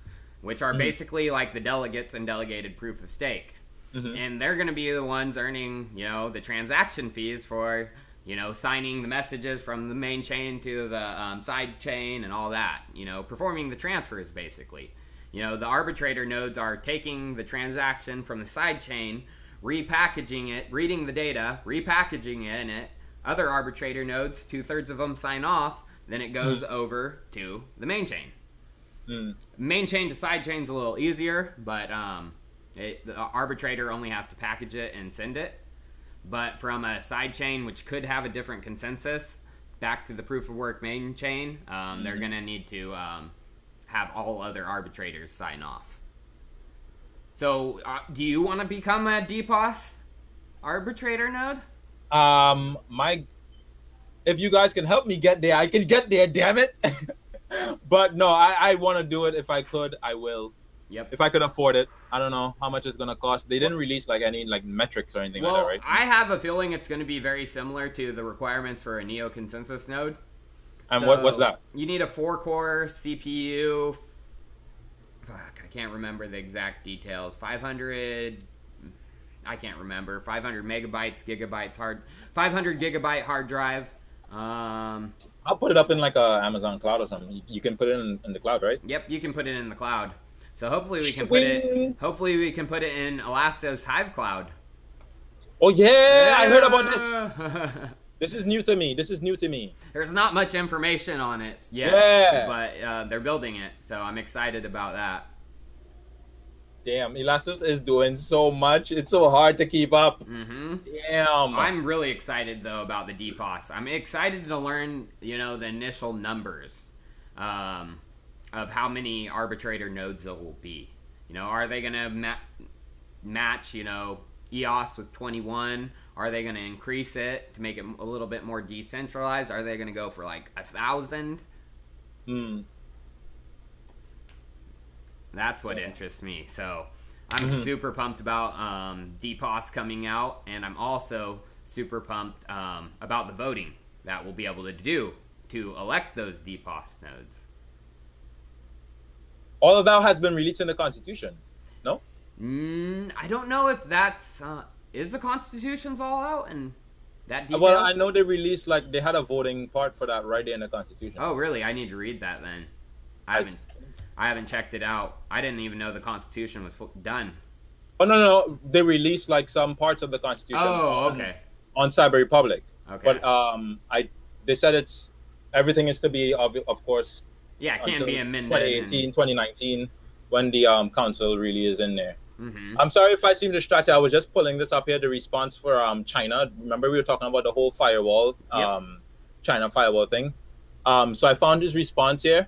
S1: which are basically like the delegates and delegated proof of stake. And they're going to be the ones earning, you know, the transaction fees for, you know, signing the messages from the main chain to the side chain and all that, you know, performing the transfers basically. You know, the arbitrator nodes are taking the transaction from the side chain, repackaging it, reading the data, repackaging it in it. Other arbitrator nodes, 2/3 of them sign off, then it goes over to the main chain. Main chain to side chain's a little easier, but the arbitrator only has to package it and send it. But from a side chain, which could have a different consensus, back to the proof of work main chain, they're going to need to have all other arbitrators sign off. So, do you want to become a DPoS arbitrator node?
S2: If you guys can help me get there, I can get there, damn it. But no, I want to do it. If I could, I will.
S1: Yep.
S2: If I could afford it. I don't know how much it's going to cost. They didn't release like any like metrics or anything like that, right?
S1: I have a feeling it's going to be very similar to the requirements for a Neo consensus node.
S2: And
S1: so
S2: what's that?
S1: You need a 4-core CPU, fuck, I can't remember the exact details. 500, I can't remember. 500 megabytes, gigabytes hard, 500 gigabyte hard drive.
S2: I'll put it up in like a Amazon cloud or something. You can put it in the cloud, right?
S1: Yep, you can put it in the cloud. So hopefully we can put it. Hopefully we can put it in Elastos Hive Cloud.
S2: Oh yeah, I heard about this. This is new to me. This is new to me.
S1: There's not much information on it yet, but they're building it, so I'm excited about that.
S2: Damn, Elastos is doing so much. It's so hard to keep up. Damn.
S1: I'm really excited though about the DPoS. I'm excited to learn, you know, the initial numbers of how many arbitrator nodes there will be. You know, are they gonna match, you know, EOS with 21? Are they going to increase it to make it a little bit more decentralized? Are they going to go for like 1,000? That's what interests me. So I'm super pumped about DPoS coming out, and I'm also super pumped about the voting that we'll be able to do to elect those DPoS nodes.
S2: All of that has been released in the Constitution, no?
S1: I don't know if that's... is the Constitution's all out and that details?
S2: Well, I know they released, like, they had a voting part for that right there in the Constitution.
S1: Oh, really? I need to read that then. I haven't checked it out. I didn't even know the Constitution was done.
S2: Oh, no. They released, like, some parts of the Constitution on Cyber Republic.
S1: Okay.
S2: But they said everything is to be, of course...
S1: Yeah, it can't be amended.
S2: 2018, 2019, when the council really is in there. I'm sorry if I seem distracted. I was just pulling this up here, the response for China. Remember we were talking about the whole firewall, China firewall thing. So I found his response here,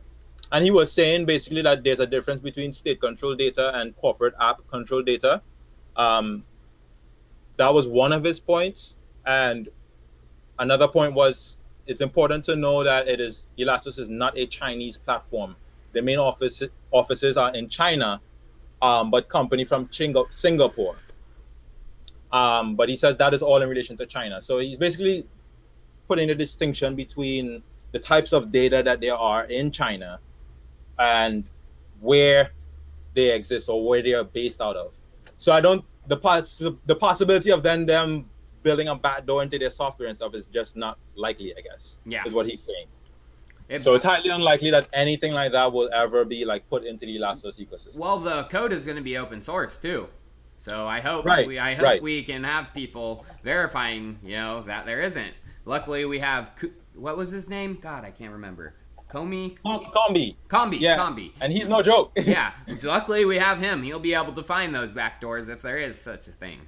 S2: and he was saying basically that there's a difference between state control data and corporate app control data. That was one of his points, and another point was it's important to know that Elastos is not a Chinese platform. The main offices are in China. But company from Singapore. But he says that is all in relation to China. So he's basically putting a distinction between the types of data that there are in China and where they exist or where they are based out of. So the possibility of them building a backdoor into their software and stuff is just not likely, I guess. Yeah, is what he's saying. So it's highly unlikely that anything like that will ever be like put into the Elastos ecosystem.
S1: Well, the code is going to be open source too, so I hope we can have people verifying, you know, that there isn't. Luckily, we have what was his name? God, I can't remember. Combi. Yeah. Combi.
S2: And he's no joke.
S1: Yeah. So luckily, we have him. He'll be able to find those backdoors if there is such a thing.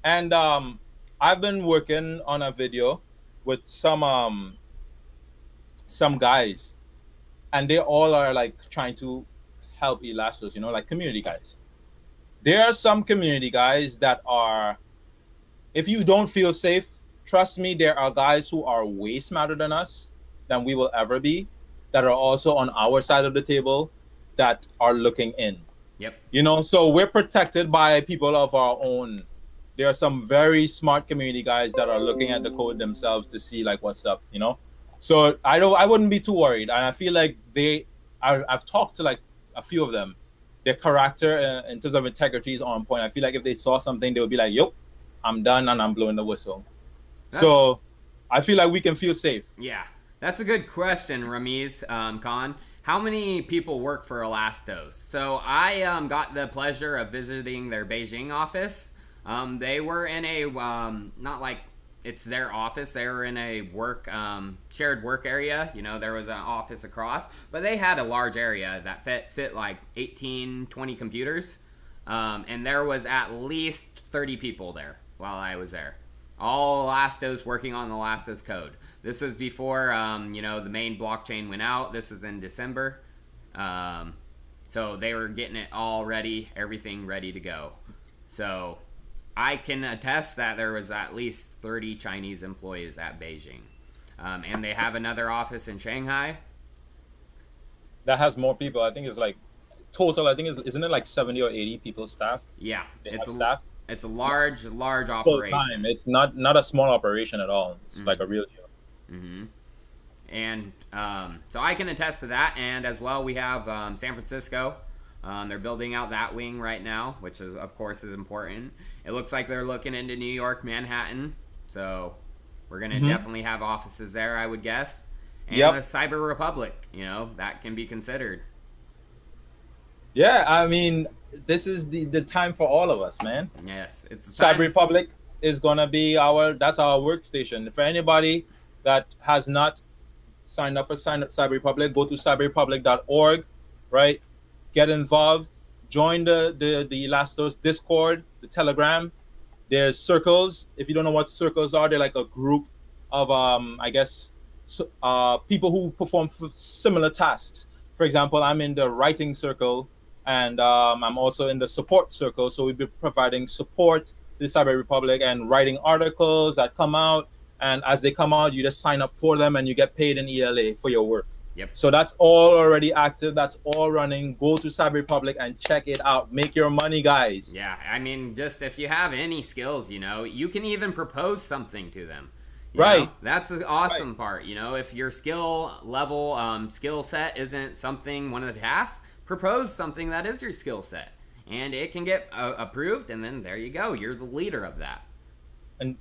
S2: And I've been working on a video with some guys, and they all are like trying to help Elastos, you know, like community guys. There are some community guys that are, if you don't feel safe, trust me, there are guys who are way smarter than us, than we will ever be, that are also on our side of the table that are looking in.
S1: Yep.
S2: You know, so we're protected by people of our own. There are some very smart community guys that are looking at the code themselves to see like what's up, you know. So I wouldn't be too worried, and I feel like I've talked to like a few of them. Their character in terms of integrity is on point. I feel like if they saw something, they would be like, "Yo, I'm done and I'm blowing the whistle." So I feel like we can feel safe.
S1: Yeah, that's a good question, Ramiz Khan. How many people work for Elastos? So I got the pleasure of visiting their Beijing office. They were in a not like it's their office. They were in a shared work area. You know, there was an office across, but they had a large area that fit like 18, 20 computers. And there was at least 30 people there while I was there. All Elastos working on the Elastos code. This was before, you know, the main blockchain went out. This was in December. So they were getting it all ready, everything ready to go. So I can attest that there was at least 30 Chinese employees at Beijing. And they have another office in Shanghai.
S2: That has more people. I think it's like total, I think isn't it like 70 or 80 people staffed?
S1: Yeah.
S2: It's
S1: a large operation.
S2: Full time. It's not a small operation at all. It's like a real deal.
S1: And so I can attest to that. And as well, we have San Francisco. They're building out that wing right now, which is, of course, is important. It looks like they're looking into New York, Manhattan. So we're going to definitely have offices there, I would guess. And a Cyber Republic, you know, that can be considered.
S2: Yeah, I mean, this is the time for all of us, man.
S1: Yes, it's the time.
S2: Cyber Republic is going to be that's our workstation. For anybody that has not signed up for Cyber Republic, go to cyberrepublic.org, right? Get involved, join the Elastos Discord, the Telegram. There's circles. If you don't know what circles are, they're like a group of I guess people who perform similar tasks. For example, I'm in the writing circle, and I'm also in the support circle. So we'll be providing support to the Cyber Republic and writing articles that come out. And as they come out, you just sign up for them and you get paid in ELA for your work.
S1: Yep.
S2: So that's all already active. That's all running. Go to Cyber Republic and check it out. Make your money, guys.
S1: Yeah, I mean, just if you have any skills, you know, you can even propose something to them.
S2: Right.
S1: You know? That's the awesome part. You know, if your skill level, skill set isn't something, one of the tasks, propose something that is your skill set. And it can get approved, and then there you go. You're the leader of that.
S2: And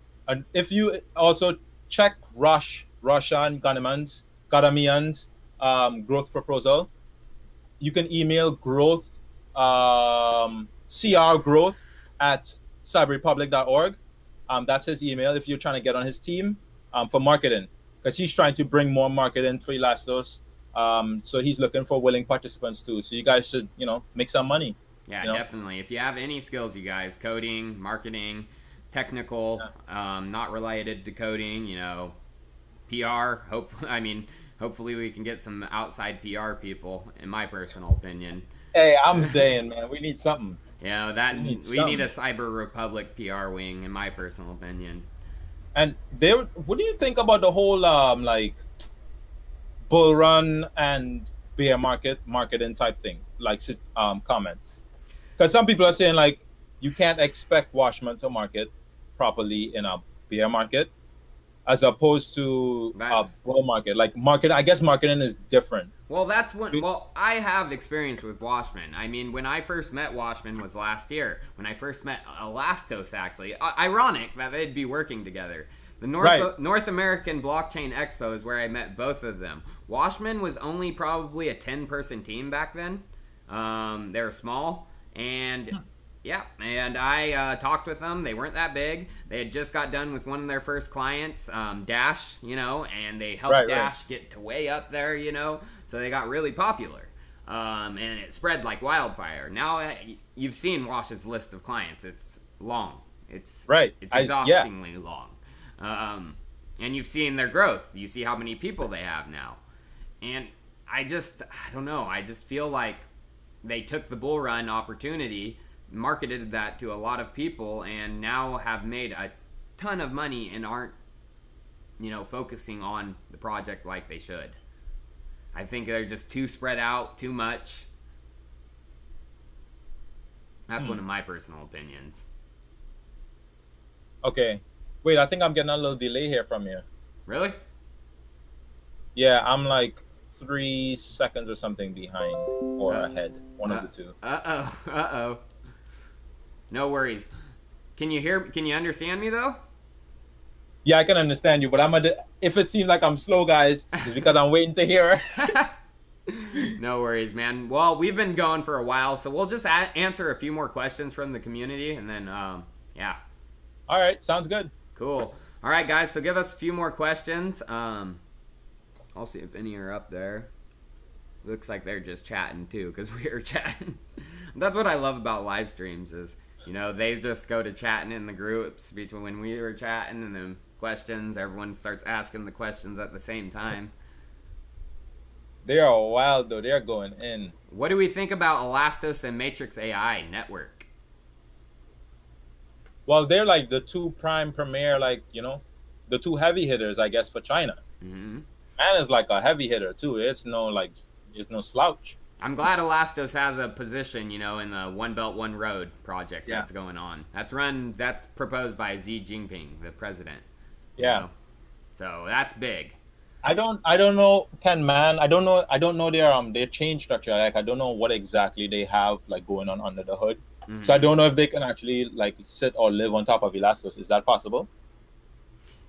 S2: if you also check Russian Ghanaman's growth proposal, you can email growth, crgrowth at cyberrepublic.org. That's his email if you're trying to get on his team for marketing, because he's trying to bring more marketing for Elastos. So he's looking for willing participants too. So you guys should, you know, make some money.
S1: Yeah, definitely. If you have any skills, you guys, coding, marketing, technical, not related to coding, you know, PR, hopefully we can get some outside PR people, in my personal opinion.
S2: Hey, I'm saying, man, we need something.
S1: Yeah, we need a Cyber Republic PR wing, in my personal opinion.
S2: And what do you think about the whole like bull run and bear marketing type thing, like comments? Because some people are saying like you can't expect Wacshman to market properly in a bear market, as opposed to a bull market. Like I guess marketing is different.
S1: Well, well, I have experience with Wacshman. I mean, when I first met Wacshman was last year. When I first met Elastos, actually. Ironic that they'd be working together. The North American Blockchain Expo is where I met both of them. Wacshman was only probably a 10-person team back then. They were small. And yeah, and I talked with them. They weren't that big. They had just got done with one of their first clients, Dash, you know, and they helped Dash get to way up there, you know. So they got really popular. And it spread like wildfire. Now you've seen Wash's list of clients. It's long. It's exhaustingly long. And you've seen their growth. You see how many people they have now. And I don't know. I just feel like they took the bull run opportunity, marketed that to a lot of people, and now have made a ton of money and aren't, you know, focusing on the project like they should. I think they're just too spread out, too much. That's one of my personal opinions.
S2: Okay. Wait, I think I'm getting a little delay here from you.
S1: Really?
S2: Yeah, I'm like 3 seconds or something behind or ahead. One of the two.
S1: Uh-oh. No worries. Can you understand me though?
S2: Yeah, I can understand you, but if it seems like I'm slow, guys, it's because I'm waiting to hear.
S1: No worries, man. Well, we've been going for a while, so we'll just answer a few more questions from the community, and then, yeah.
S2: All right, sounds good.
S1: Cool. All right, guys, so give us a few more questions. I'll see if any are up there. Looks like they're just chatting, too, because we were chatting. That's what I love about live streams is, you know, they just go to chatting in the groups between when we were chatting and then questions. Everyone starts asking the questions at the same time.
S2: They are wild, though. They're going in.
S1: What do we think about Elastos and Matrix AI network?
S2: Well, they're like the two premier, like, you know, the two heavy hitters, I guess, for China.
S1: Mm-hmm.
S2: Man is like a heavy hitter, too. It's no slouch.
S1: I'm glad Elastos has a position, you know, in the One Belt, One Road project that's going on. That's proposed by Xi Jinping, the president.
S2: Yeah.
S1: You know? So that's big.
S2: I don't know, I don't know their chain structure. Like I don't know what exactly they have like going on under the hood. So I don't know if they can actually like sit or live on top of Elastos. Is that possible?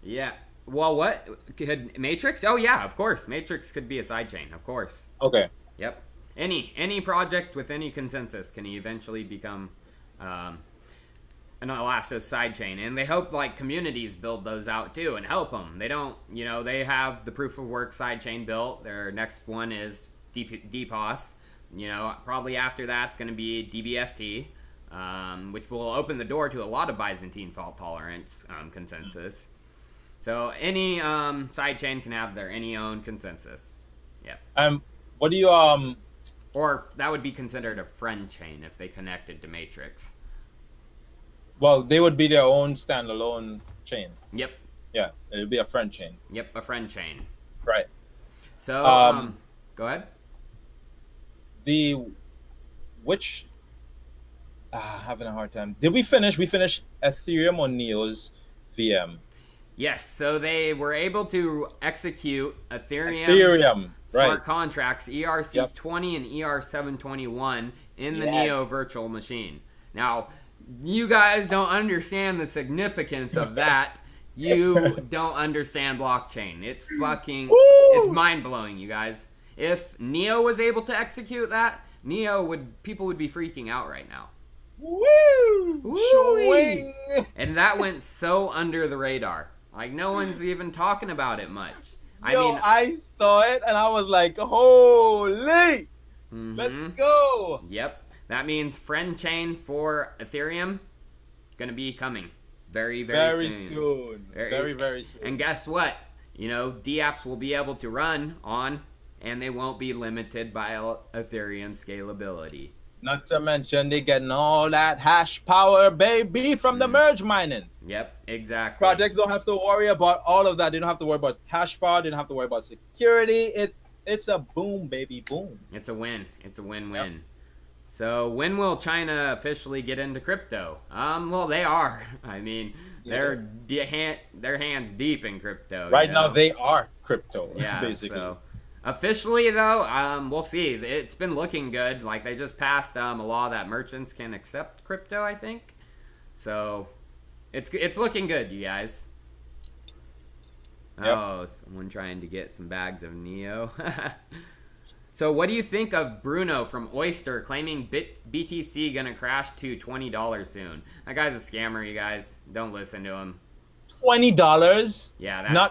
S1: Yeah. Well, what could Matrix? Oh yeah, of course. Matrix could be a sidechain, of course.
S2: Okay.
S1: Yep. Any project with any consensus can eventually become an Elastos sidechain, and they hope like communities build those out too and help them. They don't, they have the proof of work sidechain built. Their next one is DPoS. Probably after that's going to be DBFT, which will open the door to a lot of Byzantine fault tolerance consensus. So any sidechain can have their any own consensus. Yeah.
S2: What do you
S1: Or that would be considered a friend chain if they connected to Matrix.
S2: Well, they would be their own standalone chain.
S1: Yep.
S2: Yeah, it would be a friend chain.
S1: Yep, a friend chain.
S2: Right.
S1: So, go ahead.
S2: Having a hard time. Did we finish? We finished Ethereum or Neo's VM.
S1: Yes, so they were able to execute Ethereum smart contracts ERC20 and ER721 in the Neo virtual machine. Now, you guys don't understand the significance of that. You don't understand blockchain. It's fucking, it's mind-blowing, you guys. If Neo was able to execute that, people would be freaking out right now.
S2: Woo! Swing!
S1: And that went so under the radar. Like, no one's even talking about it much.
S2: I saw it and I was like, holy! Let's go!
S1: Yep. That means friend chain for Ethereum going to be coming very, very soon. Very soon. And guess what? DApps will be able to run on, and they won't be limited by Ethereum scalability.
S2: Not to mention they getting all that hash power, baby, from the merge mining.
S1: Yep, exactly.
S2: Projects don't have to worry about all of that. They don't have to worry about hash power. They don't have to worry about security. It's a boom, baby, boom.
S1: It's a win. It's a win-win. Yep. So when will China officially get into crypto? Well, they are. I mean, they're hands deep in crypto.
S2: Right now, they are crypto, basically.
S1: So officially, though, we'll see. It's been looking good. Like, they just passed a law that merchants can accept crypto, I think. So it's looking good, you guys. Yep. Oh, someone trying to get some bags of Neo. So what do you think of Bruno from Oyster claiming BTC gonna crash to $20 soon? That guy's a scammer, you guys. Don't listen to him.
S2: $20?
S1: Yeah,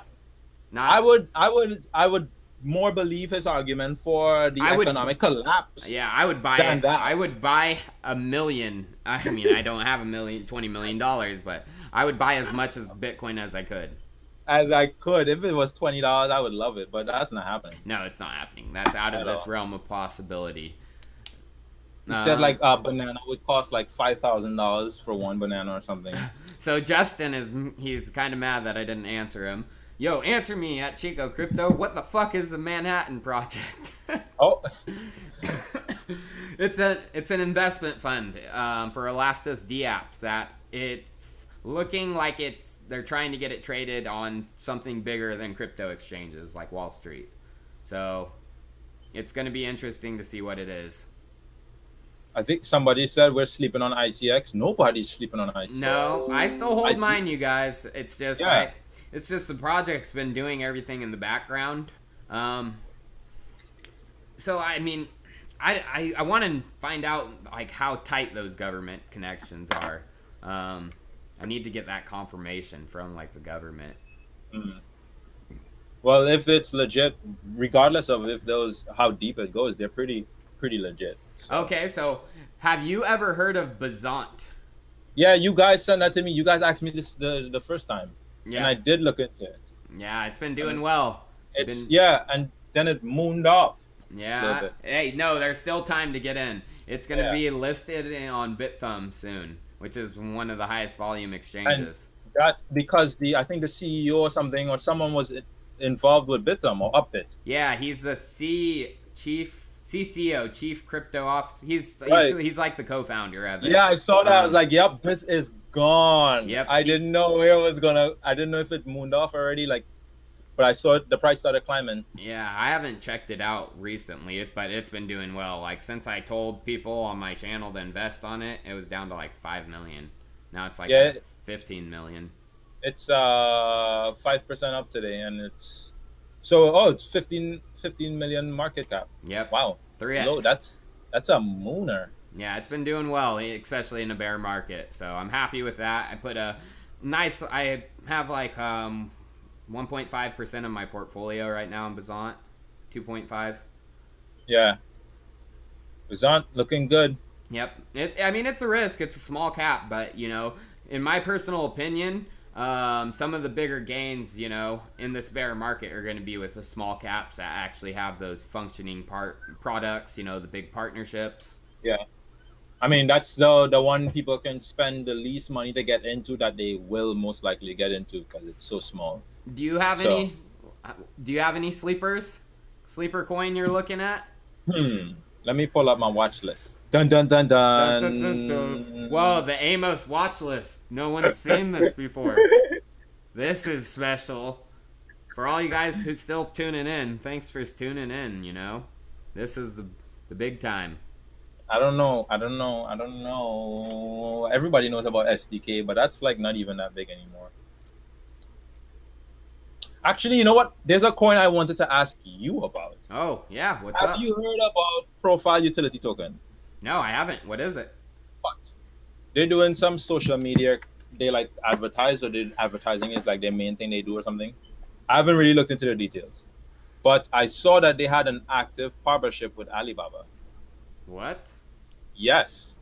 S2: I would more believe his argument for the economic collapse.
S1: Yeah, I would buy it. I would buy $1 million. I mean, I don't have $20 million, but I would buy as much as Bitcoin as I could.
S2: As I could. If it was $20, I would love it, but that's not happening.
S1: No, it's not happening. That's out of this realm of possibility.
S2: He said like a banana would cost like $5,000 for one banana or something.
S1: So Justin he's kind of mad that I didn't answer him. Yo, answer me at Chico Crypto. What the fuck is the Manhattan Project?
S2: Oh,
S1: it's an investment fund for Elastos DApps that it's looking like they're trying to get it traded on something bigger than crypto exchanges like Wall Street. So it's going to be interesting to see what it is.
S2: I think somebody said we're sleeping on ICX. Nobody's sleeping on ICX.
S1: No, I still hold mine, you guys. It's just it's just the project's been doing everything in the background. So I mean, I want to find out like how tight those government connections are. I need to get that confirmation from like the government.
S2: Well, if it's legit, regardless of how deep it goes, they're pretty legit. So.
S1: Okay, so have you ever heard of Bazant?
S2: Yeah, you guys sent that to me. You guys asked me this the first time, and I did look into it.
S1: Yeah, it's been doing well.
S2: And then it mooned off.
S1: Yeah. Hey, no, there's still time to get in. It's going to be listed on BitThumb soon, which is one of the highest volume exchanges.
S2: And that because I think the CEO or something or someone was involved with BitThumb or Upbit.
S1: Yeah, he's the CCO, Chief Crypto Officer. He's like the co-founder of it.
S2: Yeah, I saw that. I was like, yep, this is gone.
S1: Yep.
S2: I didn't know where it was gonna. I didn't know if it mooned off already. Like, but I saw the price started climbing.
S1: Yeah, I haven't checked it out recently, but it's been doing well. Like since I told people on my channel to invest on it, it was down to like 5 million. Now it's like
S2: Yeah,
S1: at 15 million.
S2: it's 5% up today, and it's it's 15 million market cap.
S1: Yep.
S2: Wow.
S1: 3x.
S2: Low, that's a mooner.
S1: Yeah, it's been doing well, especially in a bear market. So I'm happy with that. I put a nice. I have like 1.5% of my portfolio right now in Bazant. 2.5.
S2: Yeah. Bazant looking good.
S1: Yep. I mean, it's a risk. It's a small cap, but you know, in my personal opinion, some of the bigger gains, you know, in this bear market are going to be with the small caps that actually have those functioning products. You know, the big partnerships.
S2: Yeah. I mean, that's the one people can spend the least money to get into that they will most likely get into because it's so small.
S1: Do you have any? Do you have any sleepers? Sleeper coin you're looking at?
S2: Let me pull up my watch list. Dun dun dun dun.
S1: Dun, dun, dun, dun. Whoa, the Amos watch list. No one's seen this before. This is special. For all you guys who's still tuning in, thanks for tuning in, you know. This is the big time.
S2: I don't know. Everybody knows about SDK, but that's like not even that big anymore. Actually, you know what? There's a coin I wanted to ask you about.
S1: Oh, yeah. What's up?
S2: Have you heard about Profile Utility Token?
S1: No, I haven't. What is it?
S2: What? They're doing some social media. They like advertise, or advertising is like their main thing they do or something. I haven't really looked into the details, but I saw that they had an active partnership with Alibaba.
S1: What?
S2: Yes.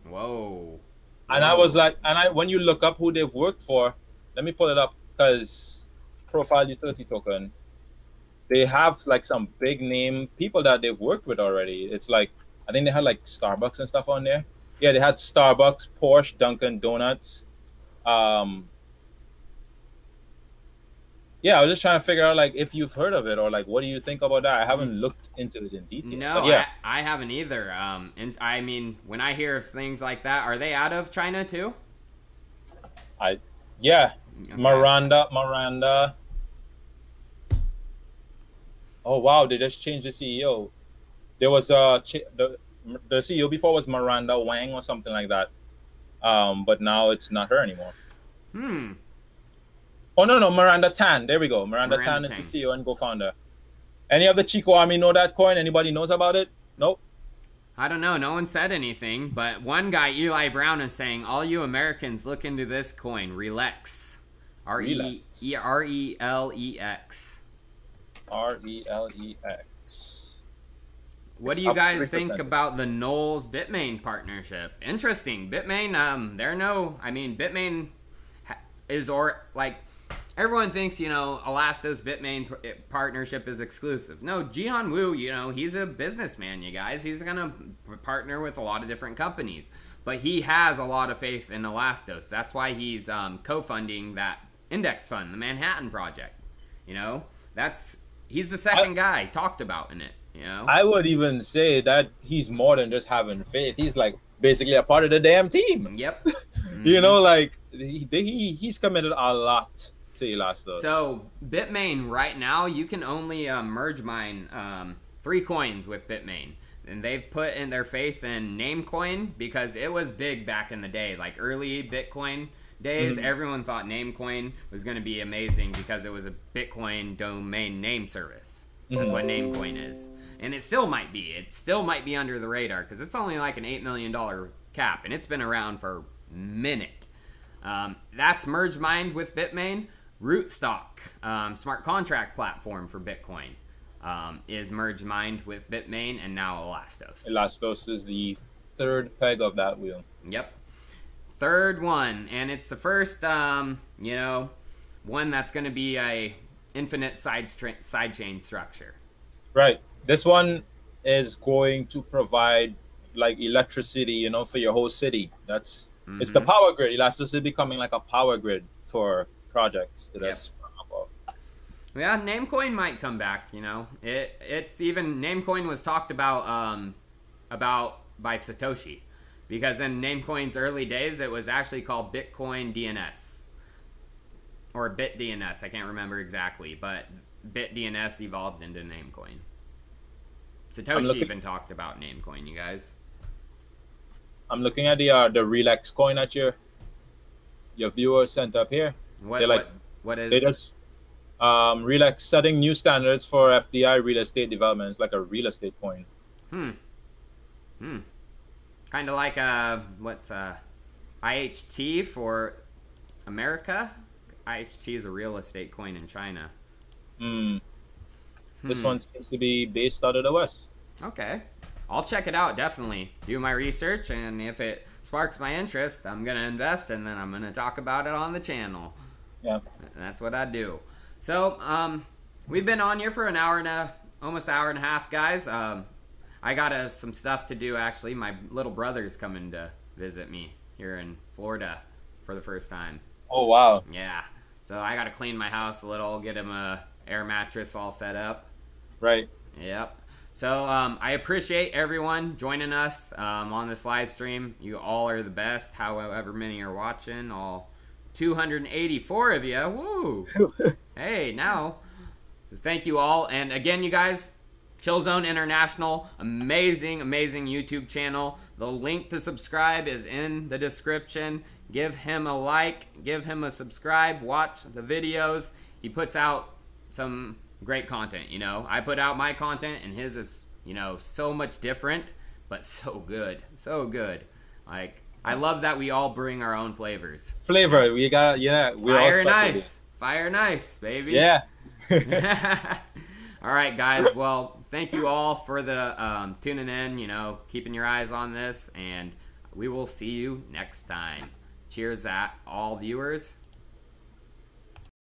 S1: Whoa.
S2: And I was like, when you look up who they've worked for, let me pull it up because Profile Utility Token, they have like some big name people that they've worked with already. It's like, I think they had like Starbucks and stuff on there. Yeah, they had Starbucks, Porsche, Dunkin' Donuts. Yeah, I was just trying to figure out like if you've heard of it or like what do you think about that? I haven't looked into it in detail.
S1: No,
S2: yeah,
S1: I haven't either. And I mean, when I hear of things like that, are they out of China too?
S2: Yeah,
S1: Okay.
S2: Miranda. Oh wow, they just changed the CEO. There was the CEO before was Miranda Wang or something like that. But now it's not her anymore. Oh no, Miranda Tan. There we go. Miranda Tan is the CEO and co-founder. Any of the Chico Army know that coin? Anybody knows about it? Nope.
S1: I don't know. No one said anything, but one guy, Eli Brown, is saying, all you Americans look into this coin, Relex. R-E-L-E-X.
S2: R-E-L-E-X.
S1: What do you guys think about the Knowles Bitmain partnership? Interesting. Bitmain, Bitmain is, everyone thinks, you know, Elastos Bitmain partnership is exclusive. No, Jihan Wu, you know, he's a businessman, you guys. He's going to partner with a lot of different companies. But he has a lot of faith in Elastos. That's why he's co-funding that index fund, the Manhattan Project. You know, he's the second guy talked about in it, you know.
S2: I would even say that he's more than just having faith. He's like basically a part of the damn team.
S1: Yep.
S2: You know, like he's committed a lot to Elastos.
S1: So Bitmain right now, you can only merge mine 3 coins with Bitmain, and they've put in their faith in Namecoin because it was big back in the day, like early Bitcoin days. Everyone thought Namecoin was going to be amazing because it was a Bitcoin domain name service. That's what Namecoin is, and it still might be. It still might be under the radar because it's only like an $8 million cap, and it's been around for a minute. That's merge mined with Bitmain. Rootstock, smart contract platform for Bitcoin, is merge mined with Bitmain, and now Elastos.
S2: Elastos is the third peg of that wheel.
S1: Yep. Third one, and it's the first, one that's going to be a infinite sidechain structure.
S2: Right. This one is going to provide like electricity, you know, for your whole city. It's the power grid. Elastos is becoming like a power grid for projects that are sprung up of.
S1: Yeah, Namecoin might come back, you know. It's even Namecoin was talked about by Satoshi, because in Namecoin's early days it was actually called Bitcoin DNS. or BitDNS. I can't remember exactly, but BitDNS evolved into Namecoin. Satoshi even talked about Namecoin, you guys.
S2: I'm looking at the Relax coin that your viewers sent up here.
S1: What is
S2: they just Relax setting new standards for FDI real estate development. It's like a real estate coin.
S1: Kind of like what's IHT for America. IHT is a real estate coin in China.
S2: This one seems to be based out of the West.
S1: Okay. I'll check it out, definitely. Do my research, and if it sparks my interest, I'm going to invest, and then I'm going to talk about it on the channel.
S2: Yeah.
S1: That's what I do. So, we've been on here for an hour and almost hour and a half, guys. I got some stuff to do, actually. My little brother's coming to visit me here in Florida for the first time.
S2: Oh, wow.
S1: Yeah. So I got to clean my house a little, get him a air mattress all set up.
S2: Right.
S1: Yep. So I appreciate everyone joining us on this live stream. You all are the best, however many are watching. All 284 of you. Woo! Hey, now. Thank you all. And again, you guys, Chill Zone International, amazing, amazing YouTube channel. The link to subscribe is in the description. Give him a like, give him a subscribe, watch the videos. He puts out some great content, you know. I put out my content, and his is, you know, so much different, but so good. So good. Like, I love that we all bring our own flavors.
S2: Flavor, we got, we're
S1: Fire and ice. Fire and ice, baby.
S2: Yeah.
S1: All right, guys. Well, thank you all for the tuning in, you know, keeping your eyes on this, and we will see you next time. Cheers at all viewers.